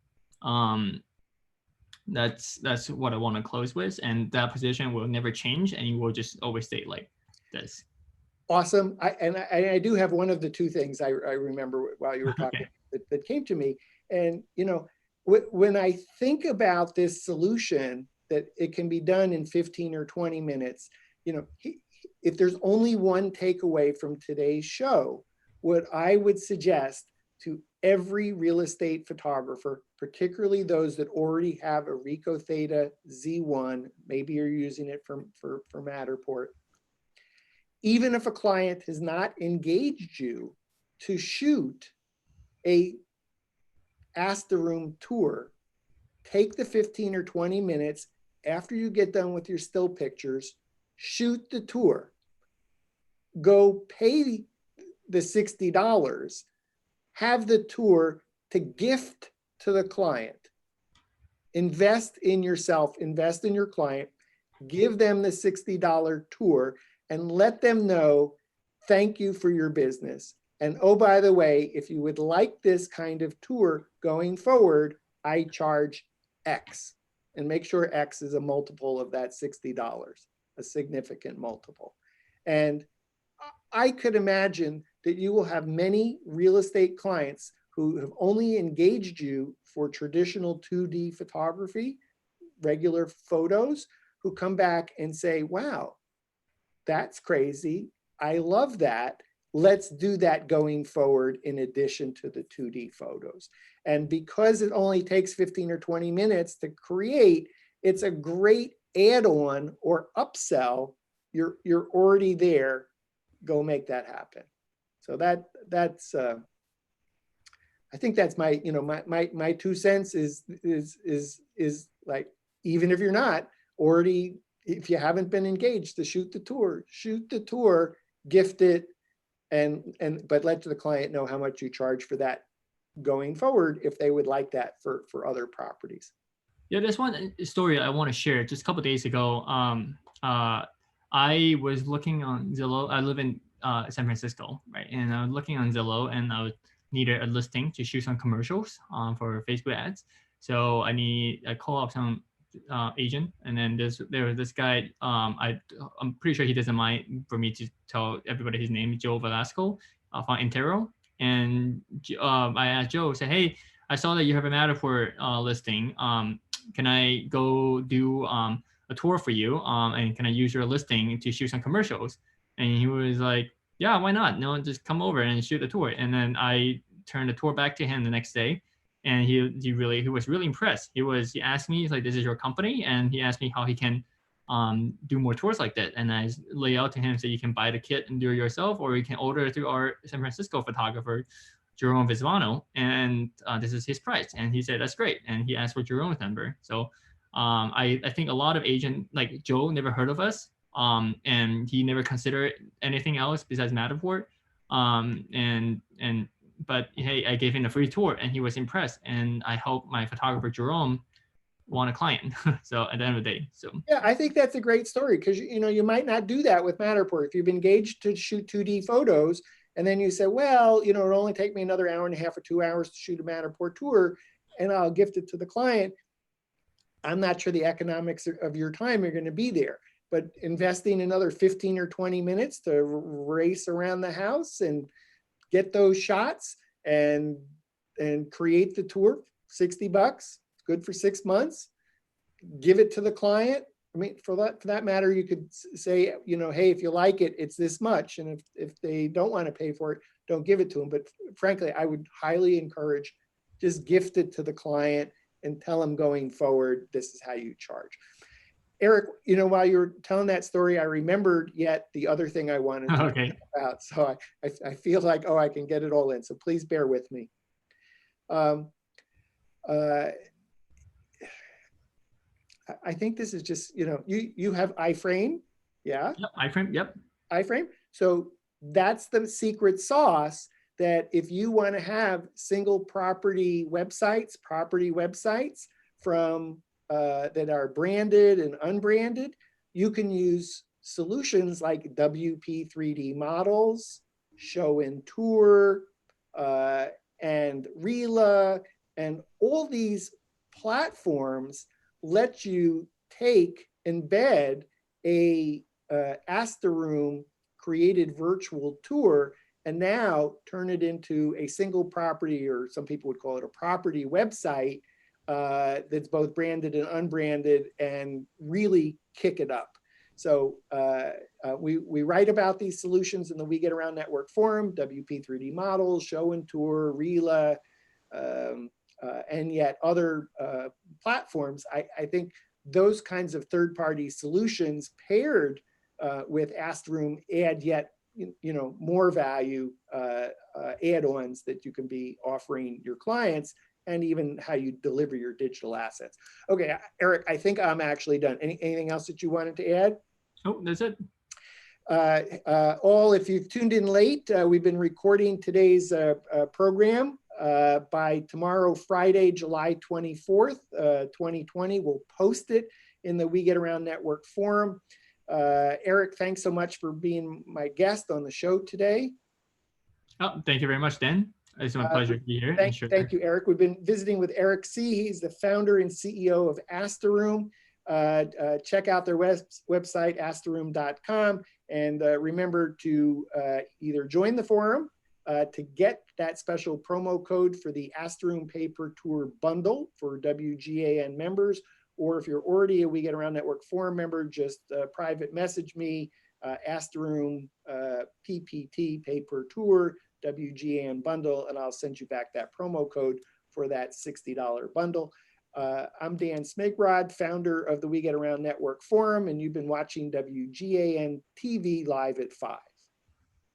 B: That's what I want to close with, and that position will never change, and you will just always stay like this.
A: Awesome. I do have one of the two things I remember while you were talking that came to me. And, when I think about this solution, that it can be done in 15 or 20 minutes, if there's only one takeaway from today's show, what I would suggest to every real estate photographer, particularly those that already have a Ricoh Theta Z1, maybe you're using it for Matterport, even if a client has not engaged you to shoot a Ask the Room tour, take the 15 or 20 minutes after you get done with your still pictures, shoot the tour, go pay the $60, have the tour to gift to the client. Invest in yourself, invest in your client, give them the $60 tour, and let them know, thank you for your business. And oh, by the way, if you would like this kind of tour going forward, I charge X. And make sure X is a multiple of that $60, a significant multiple. And I could imagine that you will have many real estate clients who have only engaged you for traditional 2D photography, regular photos, who come back and say, wow, that's crazy. I love that. Let's do that going forward in addition to the 2D photos. And because it only takes 15 or 20 minutes to create, it's a great add-on or upsell. You're already there. Go make that happen. So that's I think that's my my 2 cents is like, even if you're not already, if you haven't been engaged to shoot the tour, gift it, but let the client know how much you charge for that going forward if they would like that for other properties.
B: Yeah, there's one story I want to share. Just a couple of days ago, I was looking on Zillow. I live in San Francisco, right? And I was looking on Zillow, and I needed a listing to shoot some commercials for Facebook ads. So I call up some agent, and then there was this guy. I'm pretty sure he doesn't mind for me to tell everybody his name, Joe Velasco from Intero. And I asked Joe, say, hey, I saw that you have a Matterport listing. Can I go do a tour for you? And can I use your listing to shoot some commercials? And he was like, yeah, why not? No, just come over and shoot the tour. And then I turned the tour back to him the next day. And he was really impressed. He asked me, he's like, this is your company? And he asked me how he can do more tours like that. And I lay out to him, so you can buy the kit and do it yourself, or you can order it through our San Francisco photographer, Jerome Visvano, and this is his price. And he said, that's great. And he asked for Jerome's number. So I think a lot of agent like Joe never heard of us, and he never considered anything else besides Matterport. But hey, I gave him a free tour, and he was impressed. And I helped my photographer Jerome want a client. So at the end of the day, so
A: Yeah, I think that's a great story because you might not do that with Matterport. If you've engaged to shoot 2D photos, and then you say, well, it'll only take me another hour and a half or 2 hours to shoot a Matterport tour, and I'll gift it to the client. I'm not sure the economics of your time are going to be there, but investing another 15 or 20 minutes to race around the house and get those shots and create the tour, $60, it's good for 6 months. Give it to the client. I mean, for that matter, you could say, hey, if you like it, it's this much. And if they don't want to pay for it, don't give it to them. But frankly, I would highly encourage just gift it to the client and tell them going forward, this is how you charge. Eric, while you were telling that story, I remembered yet the other thing I wanted to talk about. So I feel like, I can get it all in. So please bear with me. I think this is just, you have iframe. Yeah.
B: Yep, iframe. Yep.
A: iframe. So that's the secret sauce that if you want to have single property websites from that are branded and unbranded, you can use solutions like WP3D models, Show and Tour, and Rela, and all these platforms let you embed a Asteroom created virtual tour and now turn it into a single property, or some people would call it a property website that's both branded and unbranded, and really kick it up. So we write about these solutions in the We Get Around Network forum, WP3D models, Show and Tour, Rela, and yet other platforms. I think those kinds of third-party solutions paired with Asteroom add yet more value add-ons that you can be offering your clients, and even how you deliver your digital assets. Okay, Eric, I think I'm actually done. Anything else that you wanted to add?
B: Oh, that's it.
A: If you've tuned in late, we've been recording today's program. By tomorrow, Friday, July 24th, 2020, we'll post it in the We Get Around Network forum. Eric, thanks so much for being my guest on the show today.
B: Oh, thank you very much, Dan. It's my pleasure to be here.
A: Thank you, Eric. We've been visiting with Eric C. He's the founder and CEO of Asteroom. Check out their website, asteroom.com, and remember to either join the forum to get that special promo code for the Asteroom Paper Tour bundle for WGAN members, or if you're already a We Get Around Network forum member, just private message me, Asteroom PPT Paper Tour WGAN bundle, and I'll send you back that promo code for that $60 bundle. I'm Dan Smigrod, founder of the We Get Around Network forum, and you've been watching WGAN TV live at 5.